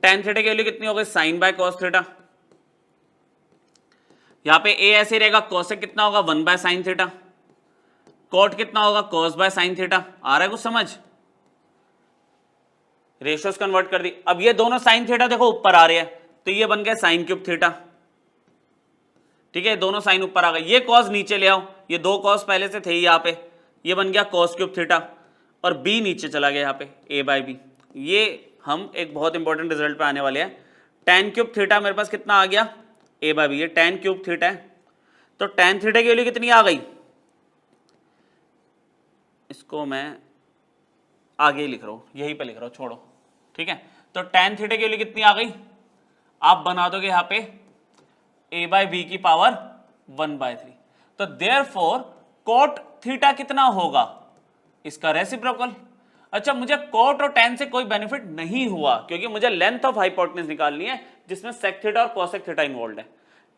tan theta के लिए कितनी हो गई, साइन बाय कोस थीटा। यहां पे A ऐसे रहेगा, कोसेक कितना होगा, 1 बाय साइन थीटा, कोट कितना होगा, कोस बाय साइन थीटा। आ रहा है कुछ समझ, रेशियोज कन्वर्ट कर दी। अब ये दोनों साइन थीटा देखो ऊपर आ रहे हैं, तो ये बन गया साइन क्यूब थीटा, ठीक है, दोनों साइन ऊपर आ गए। ये कॉस नीचे ले आओ, ये दो कॉस पहले से थे ही यहाँ पे, ये बन गया कॉस क्यूब थीटा, और B नीचे चला गया यहाँ पे A बाई बी। ये हम एक बहुत इंपॉर्टेंट रिजल्ट पे आने वाले हैं। टेन क्यूब थीटा मेरे पास कितना आ गया, A बाई बी, ये टेन क्यूब थीटा है, तो टेन थीटा की वैल्यू कितनी आ गई, इसको मैं आगे ही लिख रहा हूं, यहीं पे लिख रहा हूं, छोड़ो, ठीक है। तो टेन थीटा की वैल्यू कितनी आ गई, आप बना दोगे यहां पे A बाई बी की पावर 1/3, तो देयरफॉर कोट थीटा कितना होगा, इसका रेसिप्रोकल। अच्छा मुझे कोट और टेन से कोई बेनिफिट नहीं हुआ, क्योंकि मुझे लेंथ ऑफ हाइपोटेन्यूज निकालनी है जिसमें सेक थीटा और कोसेक थीटा इन्वॉल्व है,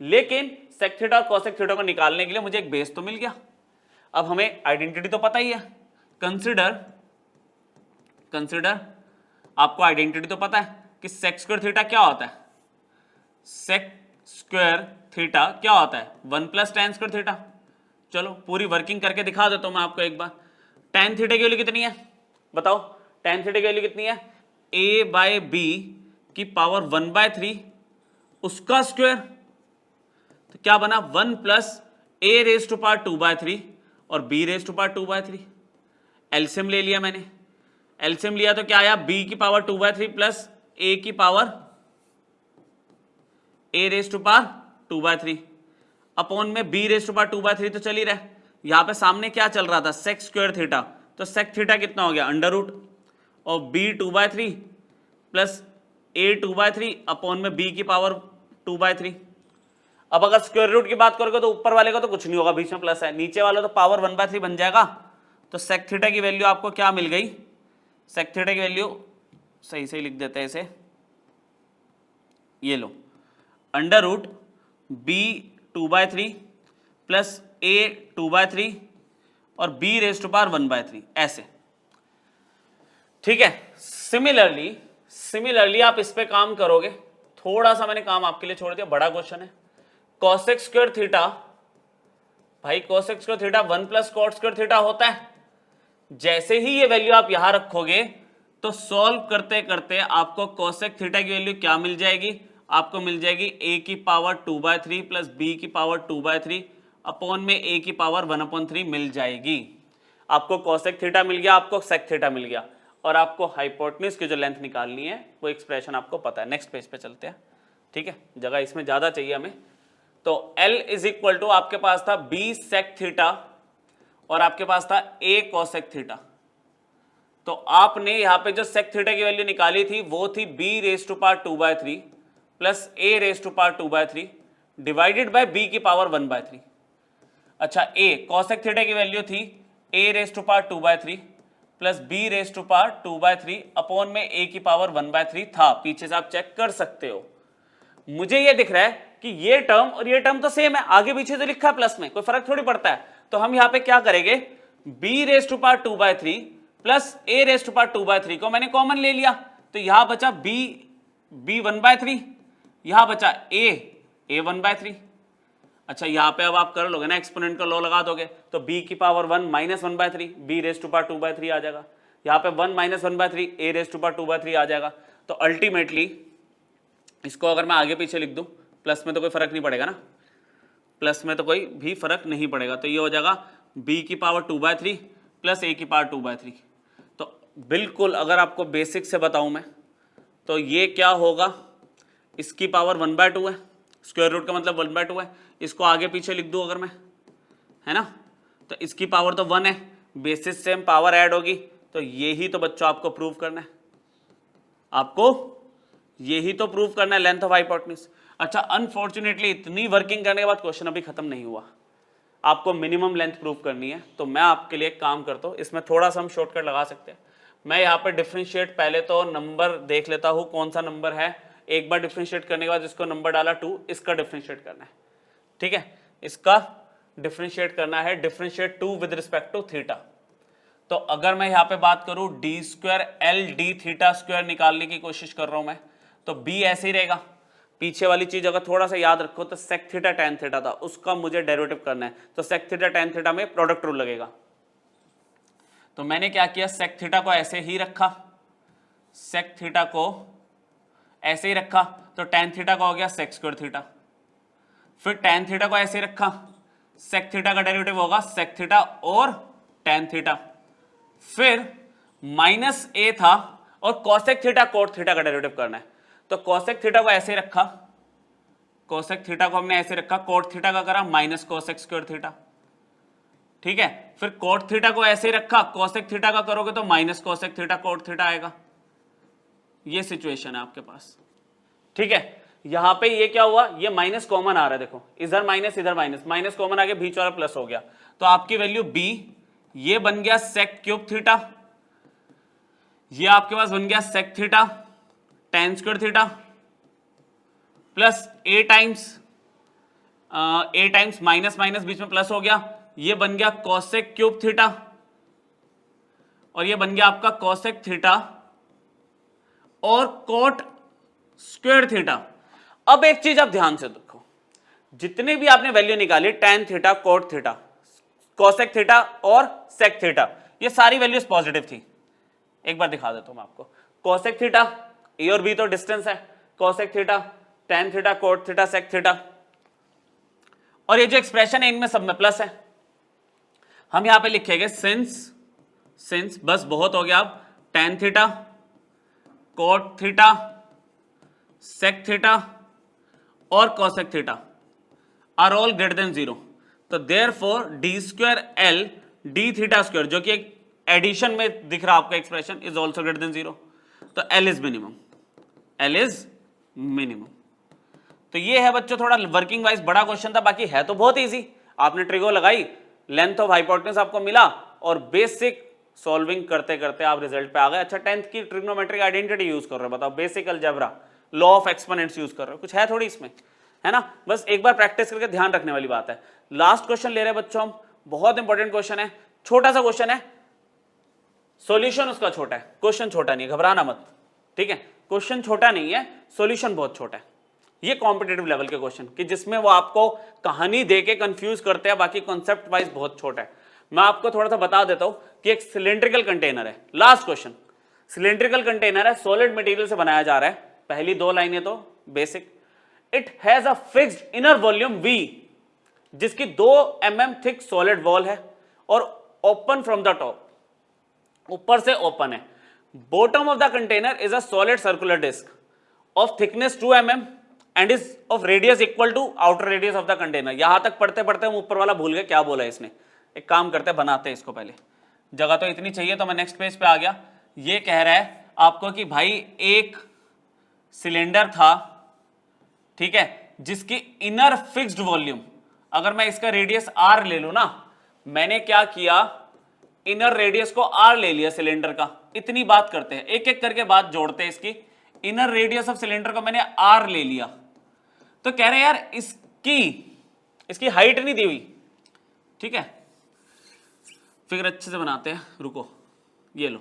लेकिन सेक थीटा और कोसेक थीटा को निकालने के लिए मुझे एक बेस तो मिल गया। अब हमें आइडेंटिटी तो पता ही है, कंसिडर आपको आइडेंटिटी तो पता है कि सेक स्क्वायर थीटा क्या होता है, सेक स्क्वायर थीटा क्या होता है, 1 प्लस टेन स्क्वायर थीटा। चलो पूरी वर्किंग करके दिखा देता हूं मैं आपको एक बार। टेन थीटा की वैल्यू कितनी है बताओ, टेन थीटा की वैल्यू कितनी है, A बाय बी की पावर 1/3 उसका स्क्वायर, तो क्या बना 1 plus A raise to power 2/3 और B raise to power 2/3। LCM ले लिया मैंने, एलसीएम लिया तो क्या आया, b की पावर 2/3 प्लस a की power a raise to power 2/3 upon में b रेज टू पावर 2/3 तो चल ही रहा है। यहां पे सामने क्या चल रहा था, सेक स्क्वायर थीटा, तो सेक थीटा कितना हो गया, अंडर रूट और b 2/3 प्लस a 2/3 अपॉन में b की पावर 2/3। अब अगर स्क्वायर रूट की बात करोगे तो ऊपर वाले का तो कुछ नहीं होगा, बीच में प्लस है, नीचे वाला तो पावर 1/3 बन जाएगा। तो सेक थीटा की वैल्यू आपको क्या मिल गई, सेक थीटा की वैल्यू सही से लिख देते हैं इसे, ये लो, under root b 2/3 plus a 2/3 और b रेज टू पावर 1/3 ऐसे। ठीक है, सिमिलरली आप इस पे काम करोगे, थोड़ा सा मैंने काम आपके लिए छोड़ दिया, बड़ा क्वेश्चन है। कॉसेक स्क्वायर थीटा, भाई cosec square theta 1 plus cot square theta होता है। जैसे ही ये वैल्यू आप यहां रखोगे तो सॉल्व करते करते आपको कॉसेक थीटा की वैल्यू क्या मिल जाएगी, आपको मिल जाएगी a की पावर 2/3 प्लस b की पावर 2/3 अपॉन में a की पावर 1/3 मिल जाएगी। आपको कॉसेक थीटा मिल गया, आपको सेक थीटा मिल गया, और आपको हाइपोटेन्यूज की जो लेंथ निकालनी है वो एक्सप्रेशन आपको पता है। नेक्स्ट पेज पे चलते हैं, ठीक है, जगह इसमें ज्यादा चाहिए हमें। तो L इज इक्वल टू आपके पास था b सेक थीटा और आपके पास था a कॉसेक थीटा। तो आपने यहां पे जो सेक थीटा की वैल्यू निकाली थी वो थी b raise to power 2/3 plus a raise to power 2/3 divided by b की पावर 1/3। अच्छा, a कॉसेक थीटा की वैल्यू थी a raise to power 2/3 plus b raise to power 2/3 upon में a की पावर 1/3 था, पीछे से आप चेक कर सकते हो। मुझे ये दिख रहा है कि ये टर्म और ये टर्म तो सेम है, आगे पीछे तो लिखा है प्लस में, कोई फर्क थोड़ी पड़ता है। तो हम यहां पे क्या करेंगे, b raise to power 2/3 plus a raise to power 2/3 को मैंने कॉमन ले लिया, तो यहां बचा b 1/3, यहां बचा a 1/3। अच्छा, यहां पे अब आप कर लोगे ना, एक्सपोनेंट का लॉ लगा दोगे, तो b की power 1 minus 1/3 b raise to power 2/3 आ जाएगा, यहां पे 1 minus 1/3 a raise to power 2/3 आ जाएगा। तो अल्टीमेटली इसको अगर मैं आगे पीछे लिख दूं, प्लस में तो कोई फर्क नहीं पड़ेगा ना, प्लस में तो कोई भी फर्क नहीं पड़ेगा, तो ये हो जाएगा b की पावर 2/3 प्लस a की पावर 2/3। तो बिल्कुल अगर आपको बेसिक से बताऊं मैं, तो ये क्या होगा, इसकी पावर 1/2 है, स्क्वायर रूट का मतलब 1/2 है, इसको आगे पीछे लिख दूं अगर मैं, है ना, तो इसकी पावर तो 1 है, बेसिस से पावर ऐड होगी, तो यही तो बच्चों आपको प्रूव करना है, आपको यही तो प्रूव करना है, लेंथ ऑफ हाइपोटेन्यूज। अच्छा, अनफॉर्चुनेटली इतनी वर्किंग करने के बाद क्वेश्चन अभी खत्म नहीं हुआ, आपको मिनिमम लेंथ प्रूव करनी है। तो मैं आपके लिए एक काम करता हूँ, इसमें थोड़ा सा हम शॉर्टकट लगा सकते हैं। मैं यहाँ पे डिफरेंशिएट, पहले तो नंबर देख लेता हूँ कौन सा नंबर है, एक बार डिफरेंशिएट करने के बाद इसको नंबर डाला 2, इसका डिफरेंशिएट करना है, ठीक है, इसका डिफरेंशिएट करना है, differentiate 2 with respect to theta. तो अगर मैं यहाँ पे बात करूं d square l d theta square निकालने की कोशिश कर रहा हूं मैं, तो बी ऐसे ही रहेगा। पीछे वाली चीज अगर थोड़ा सा याद रखो तो सेक थीटा टैन थीटा था, उसका मुझे डेरिवेटिव करना है, तो सेक थीटा टैन थीटा में प्रोडक्ट रूल लगेगा। तो मैंने क्या किया, सेक थीटा को ऐसे ही रखा, सेक थीटा को ऐसे ही रखा, तो टैन थीटा का हो गया सेक स्क्वायर थीटा। फिर टैन थीटा को ऐसे रखा, सेक थीटा का डेरिवेटिव होगा सेक थीटा और टैन थीटा। फिर माइनस ए था और कॉसेक थीटा कोट थीटा का डेरिवेटिव करना है, तो कॉसेक थीटा को ऐसे रखा, कॉसेक थीटा को हमने ऐसे रखा, कोट थीटा का करा माइनस कॉसेक स्क्वायर थीटा, ठीक है। फिर कोट थीटा को ऐसे रखा, कॉसेक थीटा का करोगे तो minus cosec theta cot theta आएगा। ये सिचुएशन है आपके पास, ठीक है। यहां पे ये क्या हुआ, ये माइनस कॉमन आ रहा है, देखो इधर माइनस इधर माइनस, माइनस कॉमन आ गया, बीच वाला प्लस हो गया, तो आपकी वैल्यू b ये बन गया सेक क्यूब थीटा, ये आपके पास बन गया sec theta tan square theta plus a times minus minus बीच में प्लस हो गया, ये बन गया कॉसेक क्यूब थीटा और ये बन गया आपका कॉसेक थीटा और कोट स्क्वायर थीटा। अब एक चीज आप ध्यान से देखो, जितने भी आपने वैल्यू निकाली tan theta cot theta cosec theta और सेक थीटा, ये सारी वैल्यूज पॉजिटिव थी। एक बार दिखा देता हूं मैं आपको, कॉसेक थीटा ए और बी तो डिस्टेंस है, cosec theta tan theta cot theta sec theta, और ये जो एक्सप्रेशन है इनमें सब में प्लस है। हम यहां पे लिखेंगे सिंस सिंस, बस बहुत हो गया। अब tan theta, cot theta, sec theta और cosec theta are all greater than 0। तो therefore d square l d theta square, जो कि एक एडिशन में दिख रहा आपका expression, is also greater than 0। तो l is minimum, l is minimum. तो ये है बच्चों थोड़ा वर्किंग वाइज बड़ा क्वेश्चन था, बाकी है तो बहुत इजी। आपने ट्रिगो लगाई, लेंथ ऑफ हाइपोटेनस आपको मिला और बेसिक सॉल्विंग करते करते आप रिजल्ट पे आ गए। अच्छा 10th की ट्रिग्नोमेट्रिक आइडेंटिटी यूज कर रहे हो, बताओ, basic algebra, law of exponents use कर रहे हो, कुछ है थोड़ी इसमें, है ना। बस एक बार प्रैक्टिस करके ध्यान रखने वाली बात है। लास्ट क्वेश्चन ले रहे हैं बच्चों हम, बहुत इंपॉर्टेंट क्वेश्चन है, छोटा सा क्वेश्चन है, सॉल्यूशन उसका छोटा है, क्वेश्चन छोटा नहीं है, घबराना मत, ठीक है। क्वेश्चन छोटा नहीं है, सॉल्यूशन बहुत छोटा है। ये कॉम्पिटिटिव लेवल के क्वेश्चन कि जिसमें वो आपको कहानी देके कंफ्यूज करते हैं, बाकी कॉन्सेप्ट वाइज बहुत छोटा है। मैं आपको थोड़ा सा बता देता हूं कि एक सिलेंड्रिकल कंटेनर है, लास्ट क्वेश्चन, सिलेंड्रिकल कंटेनर है, सॉलिड मटेरियल से बनाया जा रहा है, पहली 2 लाइनें तो basic. It has a fixed inner volume V, जिसकी 2 mm थिक सॉलिड वॉल है और ओपन फ्रॉम द टॉप, ऊपर से ओपन है। Bottom of the container is a solid circular disc of thickness 2 mm and is of radius equal to outer radius of the container. यहां तक पढ़ते पढ़ते हम ऊपर वाला भूल गए क्या बोला इसने। एक काम करते हैं, बनाते हैं इसको, पहले जगह तो इतनी चाहिए, तो मैं नेक्स्ट पेज पे आ गया। ये कह रहा है आपको कि भाई एक सिलेंडर था, ठीक है, जिसकी इनर फिक्स्ड वॉल्यूम, अगर मैं इसका रेडियस r ले लूं ना, मैंने क्या किया, इनर रेडियस को r ले लिया सिलेंडर का। इतनी बात करते हैं, एक एक करके बात जोड़ते हैं इसकी। इनर रेडियस ऑफ सिलेंडर को मैंने r ले लिया, तो कह रहे हैं यार इसकी हाइट नहीं दी हुई, ठीक है। फिगर अच्छे से बनाते हैं, रुको, ये लो,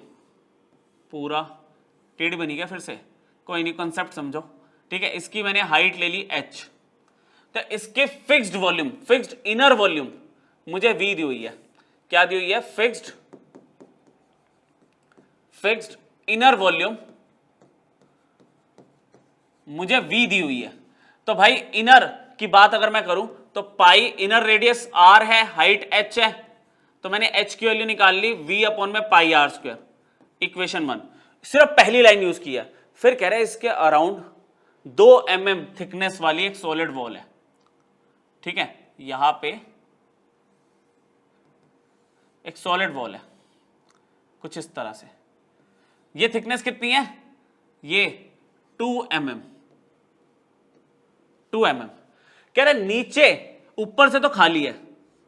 पूरा टेढ़ी बनी गया फिर से, कोई नहीं, कॉन्सेप्ट समझो, ठीक है। इसकी मैंने हाइट ले ली h, तो इसके fixed volume, fixed inner volume मुझे v दी हुई है। क्या दी हुई है? फिक्स्ड इनर वॉल्यूम मुझे v दी हुई है। तो भाई इनर की बात अगर मैं करूं तो पाई, इनर रेडियस r है, हाइट h है, तो मैंने h की वैल्यू निकाल ली v अपॉन में पाई r स्क्वायर, इक्वेशन 1। सिर्फ पहली लाइन यूज की है। फिर कह रहे हैं इसके अराउंड 2 mm थिकनेस वाली एक सॉलिड वॉल है, ठीक है, यहां पे एक सॉलिड वॉल है कुछ इस तरह से। ये थिकनेस कितनी है? ये 2 mm, 2 mm। कह रहे नीचे, ऊपर से तो खाली है,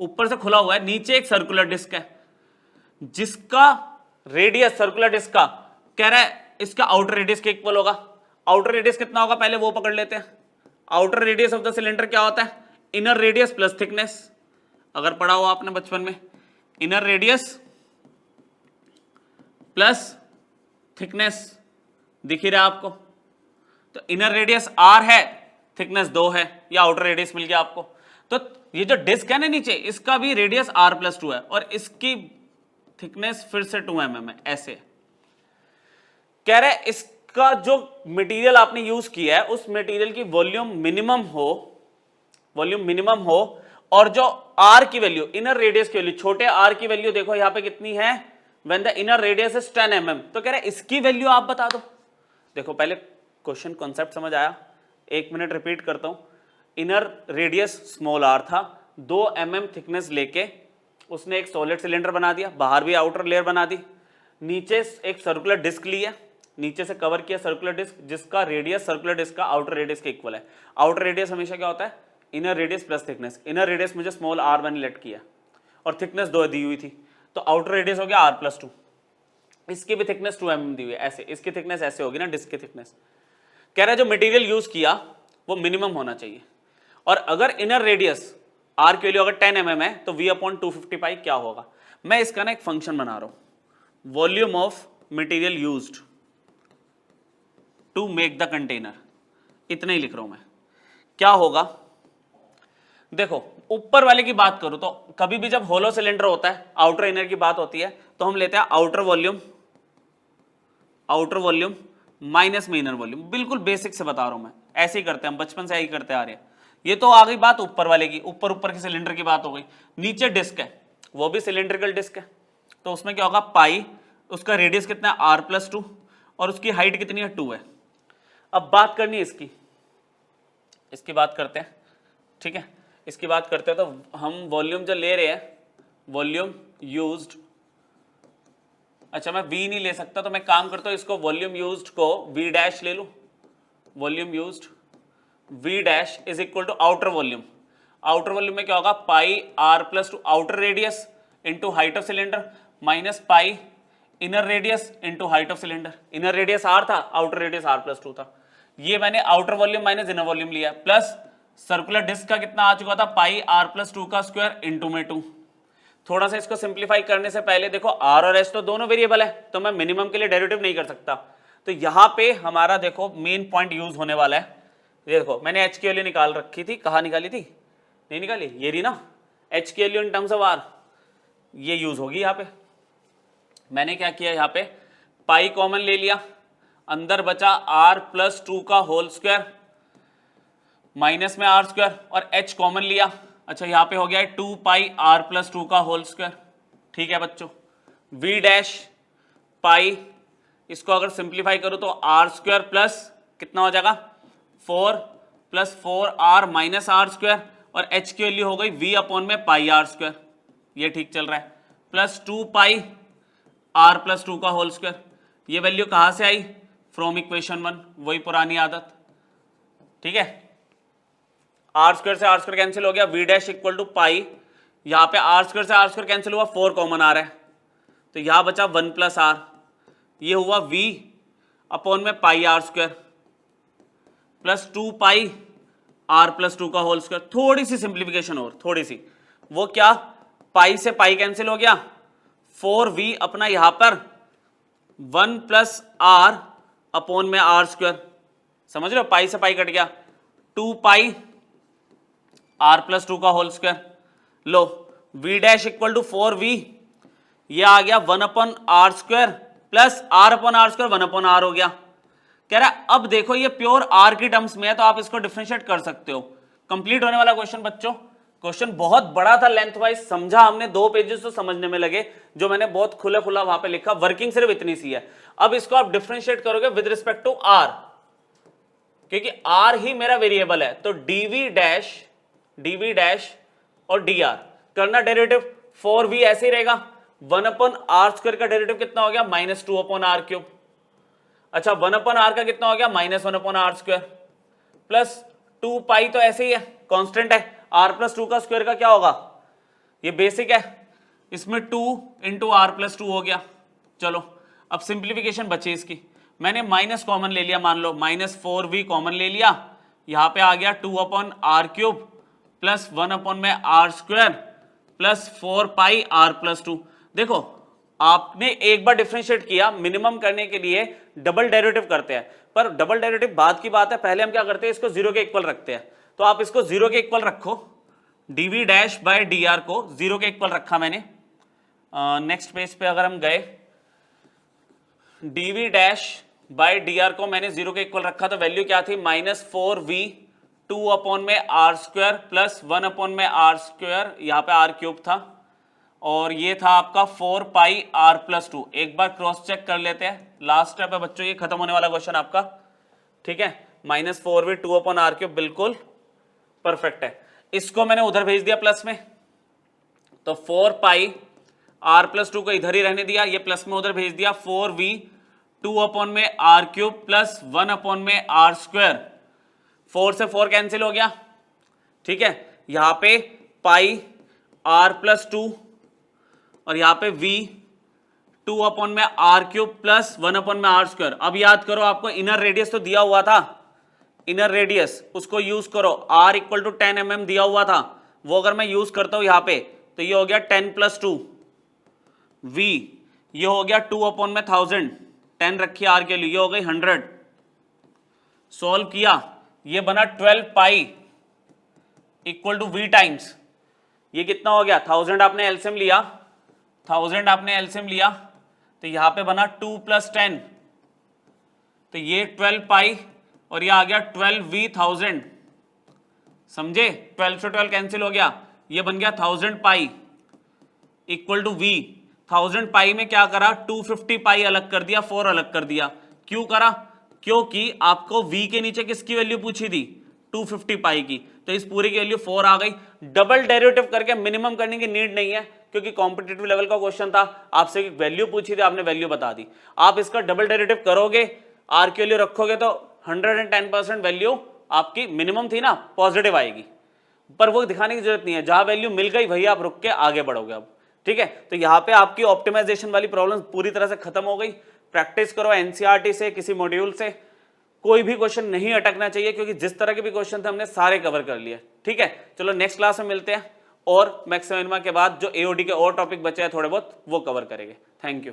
ऊपर से खुला हुआ है, नीचे एक सर्कुलर डिस्क है जिसका रेडियस, सर्कुलर डिस्क का, कह रहा है इसका आउटर रेडियस के इक्वल होगा। आउटर रेडियस कितना होगा पहले वो पकड़ लेते हैं। Outer radius of the cylinder क्या होता है? इनर रेडियस प्लस थिकनेस, अगर पढ़ा हो आपने बचपन में, इनर रेडियस प्लस थिकनेस, दिख ही रहा है आपको। तो इनर रेडियस r है, थिकनेस 2 है, या आउटर रेडियस मिल गया आपको। तो ये जो डिस्क है ना नीचे, इसका भी रेडियस r प्लस 2 है और इसकी थिकनेस फिर से 2 mm है, ऐसे। कह रहे इसका जो मटेरियल आपने यूज किया है उस मटेरियल की वॉल्यूम मिनिमम हो, वॉल्यूम मिनिमम हो, और जो r की वैल्यू, इनर रेडियस की वैल्यू, छोटे r की वैल्यू देखो यहां पे कितनी है, when the inner radius is 10 mm। तो कह रहे इसकी वैल्यू आप बता दो। देखो पहले क्वेश्चन कॉन्सेप्ट समझ आया, 1 मिनट रिपीट करता हूं। इनर रेडियस स्मॉल r था, 2 mm थिकनेस लेके उसने एक सॉलिड सिलेंडर बना दिया, बाहर भी आउटर लेयर बना दी, नीचे एक सर्कुलर डिस्क लिया, नीचे से कवर किया सर्कुलर डिस्क, जिसका रेडियस सर्कुलर डिस्क का आउटर रेडियस के इक्वल है। आउटर रेडियस हमेशा क्या होता है? Inner radius plus thickness. Inner radius मुझे स्मॉल r मैंने लेट किया और थिकनेस 2 दी हुई थी, तो आउटर रेडियस हो गया r प्लस 2। इसकी भी थिकनेस 2 mm दी हुई है, ऐसे, इसकी थिकनेस ऐसे होगी ना, डिस्क की थिकनेस। कह रहा है जो मटेरियल यूज किया वो मिनिमम होना चाहिए, और अगर इनर रेडियस r की वैल्यू अगर 10 mm है तो v अपॉन 250 पाई क्या होगा? मैं इसका ना एक फंक्शन बना रहा हूं, volume of material used to make the container, इतना ही लिख रहा हूं मैं। क्या होगा? देखो ऊपर वाले की बात करूं तो कभी भी जब होलो सिलेंडर होता है, आउटर इनर की बात होती है, तो हम लेते हैं आउटर वॉल्यूम माइनस में इनर वॉल्यूम। बिल्कुल बेसिक से बता रहा हूं मैं, ऐसे ही करते हैं हम, बचपन से यही करते आ रहे हैं। ये तो आ गई बात ऊपर वाले की, ऊपर की सिलेंडर की बात हो गई। नीचे डिस्क है, वो भी सिलेंड्रिकल डिस्क है, तो उसमें क्या होगा, पाई, उसका रेडियस कितना है r+2 और उसकी हाइट कितनी है 2 है। अब बात करनी है इसकी बात करते हैं, ठीक है, इसकी बात करते हैं। तो हम वॉल्यूम जो ले रहे हैं, वॉल्यूम यूज्ड, अच्छा मैं v नहीं ले सकता तो मैं काम करता हूं, इसको वॉल्यूम यूज्ड को v डैश ले लूं, volume used v dash is equal to outer volume. Outer volume में क्या होगा, pi r+2 outer radius into height of cylinder minus pi inner radius into height of cylinder. Inner radius r था, outer radius r+2 था। ये मैंने outer volume minus inner volume लिया, plus circular disc का कितना आ चुका था, पाई r+2 का स्क्वायर इंटू में 2। थोड़ा सा इसको सिंप्लीफाई करने से पहले देखो r और s तो दोनों वेरिएबल है, तो मैं मिनिमम के लिए डेरिवेटिव नहीं कर सकता। तो यहां पे हमारा देखो मेन पॉइंट यूज होने वाला है। ये देखो मैंने h की वैल्यू निकाल रखी थी, कहाँ निकाली थी, नहीं निकाली, ये रही ना h की value in terms of r, ये यूज होगी यहाँ पे। मैंने क्या किया, यहाँ पे पाई कॉमन ले लिया, अंदर बचा r+2 का होल स्क्वायर माइनस में r² और h कॉमन लिया। अच्छा यहाँ पे हो गया है 2 पाई r+2 का होल स्क्वायर, ठीक है बच्चों। v डैश पाई, इसको अगर सिंप्लीफाई करूं तो r² प्लस कितना हो जाएगा 4 प्लस 4r माइनस r² और h की वैल्यू हो गई v अपॉन में पाई r², ये ठीक चल रहा है, प्लस 2 पाई r+2 का होल स्क्वायर। ये वैल्यू कहां से आई, फ्रॉम इक्वेशन 1, वही पुरानी आदत, ठीक है। r² से r² कैंसिल हो गया, v डैश इक्वल टू पाई, यहाँ पे r² से r² कैंसिल हुआ, 4 कॉमन आ रहा है, तो यहां बचा 1 प्लस r, ये हुआ v अपॉन में पाई r² प्लस 2 पाई r+2 का होल स्क्वायर। थोड़ी सी सिंप्लीफिकेशन और, थोड़ी सी, वो क्या, पाई से पाई कैंसिल हो गया, 4v अपना यहां पर 1 प्लस r अपॉन में r², समझ रहे हो, पाई से पाई कट गया, 2 पाई r+2 का होल स्क्वायर। लो v dash equal to 4v, ये आ गया 1 upon r² plus r upon r², 1 upon r हो गया। कह रहा है अब देखो ये प्योर r की टर्म्स में है, तो आप इसको डिफरेंशिएट कर सकते हो। कंप्लीट होने वाला क्वेश्चन बच्चों, क्वेश्चन बहुत बड़ा था, लेंथ वाइज समझा हमने, 2 पेजेस तो समझने में लगे, जो मैंने बहुत खुला खुला वहां पे लिखा, वर्किंग सिर्फ इतनी सी है। अब इसको आप डिफरेंशिएट करोगे विद रिस्पेक्ट टू r, क्योंकि r ही मेरा वेरिएबल है, तो dv डैश और dr करना डेरिवेटिव, 4v ऐसे ही रहेगा, 1 अपॉन r² का डेरिवेटिव कितना हो गया, -2 अपॉन r³। अच्छा 1 अपॉन r का कितना हो गया, -1 अपॉन r² प्लस 2 पाई, तो ऐसे ही है, कांस्टेंट है, r+2 का स्क्वायर का क्या होगा, ये बेसिक है, इसमें 2 इंटू r+2 हो गया। चलो अब सिंप्लीफिकेशन बची इसकी, मैंने माइनस कॉमन ले लिया, मान लो -4v कॉमन ले लिया, यहां पे आ गया 2 अपॉन r³ प्लस 1 अपॉन में r² प्लस 4 पाई r+2। देखो आपने एक बार डिफरेंशिएट किया, मिनिमम करने के लिए डबल डेरिवेटिव करते हैं, पर डबल डेरिवेटिव बाद की बात है, पहले हम क्या करते हैं, इसको 0 के इक्वल रखते हैं। तो आप इसको 0 के इक्वल रखो, dv डैश बाय dr को 0 के इक्वल रखा मैंने। नेक्स्ट पेज पे अगर हम गए, dv डैश बाय dr को मैंने 0 के इक्वल रखा, तो वैल्यू क्या थी, -4v 2 अपॉन में r² प्लस 1 अपॉन में r², यहाँ पे r³ था, और ये था आपका 4 पाई r+2। एक बार क्रॉस चेक कर लेते हैं, लास्ट स्टेप है बच्चों, ये खत्म होने वाला क्वेश्चन आपका, ठीक है। -4v 2 अपॉन r³, बिल्कुल परफेक्ट है। इसको मैंने उधर भेज दिया प्लस में, तो 4 पाई r+2 को इधर ही रहने दिया, ये प्लस में उधर भेज दिया, 4v 2 अपॉन में r³ प्लस 1 अपॉन में r², 4 से 4 कैंसिल हो गया, ठीक है। यहां पे पाई r+2 और यहां पे v 2 अपॉन में r³ प्लस 1 अपॉन में r²। अब याद करो, आपको इनर रेडियस तो दिया हुआ था, इनर रेडियस उसको यूज करो, r इक्वल टू 10 mm दिया हुआ था, वो अगर मैं यूज करता हूं यहां पे, तो ये हो गया 10 + 2 v, ये हो गया 2 अपॉन में 1000, 10 रखी r के लिए, ये हो गई 100। सॉल्व किया, ये बना 12 pi equal to v times, ये कितना हो गया, 1000 आपने एलसीएम लिया, 1000 आपने एलसीएम लिया, तो यहां पे बना 2 + 10, तो ये 12 पाई और ये आ गया 12v1000, समझे, 12 से 12 कैंसिल हो गया, ये बन गया 1000 पाई इक्वल टू v। 1000 पाई में क्या करा, 250 पाई अलग कर दिया, 4 अलग कर दिया। क्यों करा? क्योंकि आपको v के नीचे किसकी वैल्यू पूछी थी, 250 पाई की, तो इस पूरी की वैल्यू 4 आ गई। डबल डेरिवेटिव करके मिनिमम करने की नीड नहीं है, क्योंकि कॉम्पिटिटिव लेवल का क्वेश्चन था, आपसे वैल्यू पूछी थी, आपने वैल्यू बता दी। आप इसका डबल डेरिवेटिव करोगे, r की वैल्यू रखोगे तो 110% वैल्यू आपकी मिनिमम थी ना, पॉजिटिव आएगी। पर वो दिखाने की जरूरत नहीं है, जहां वैल्यू मिल गई वही आप रुक के आगे बढ़ोगे अब, ठीक है। तो यहाँ पे आपकी ऑप्टिमाइजेशन वाली प्रॉब्लम पूरी तरह से खत्म हो गई। प्रैक्टिस करो एनसीईआरटी से, किसी मॉड्यूल से, कोई भी क्वेश्चन नहीं अटकना चाहिए, क्योंकि जिस तरह के भी क्वेश्चन थे हमने सारे कवर कर लिए, ठीक है। चलो नेक्स्ट क्लास में मिलते हैं, और मैक्स मिनिमा के बाद जो एओडी के और टॉपिक बचे हैं थोड़े बहुत वो कवर करेंगे। Thank you.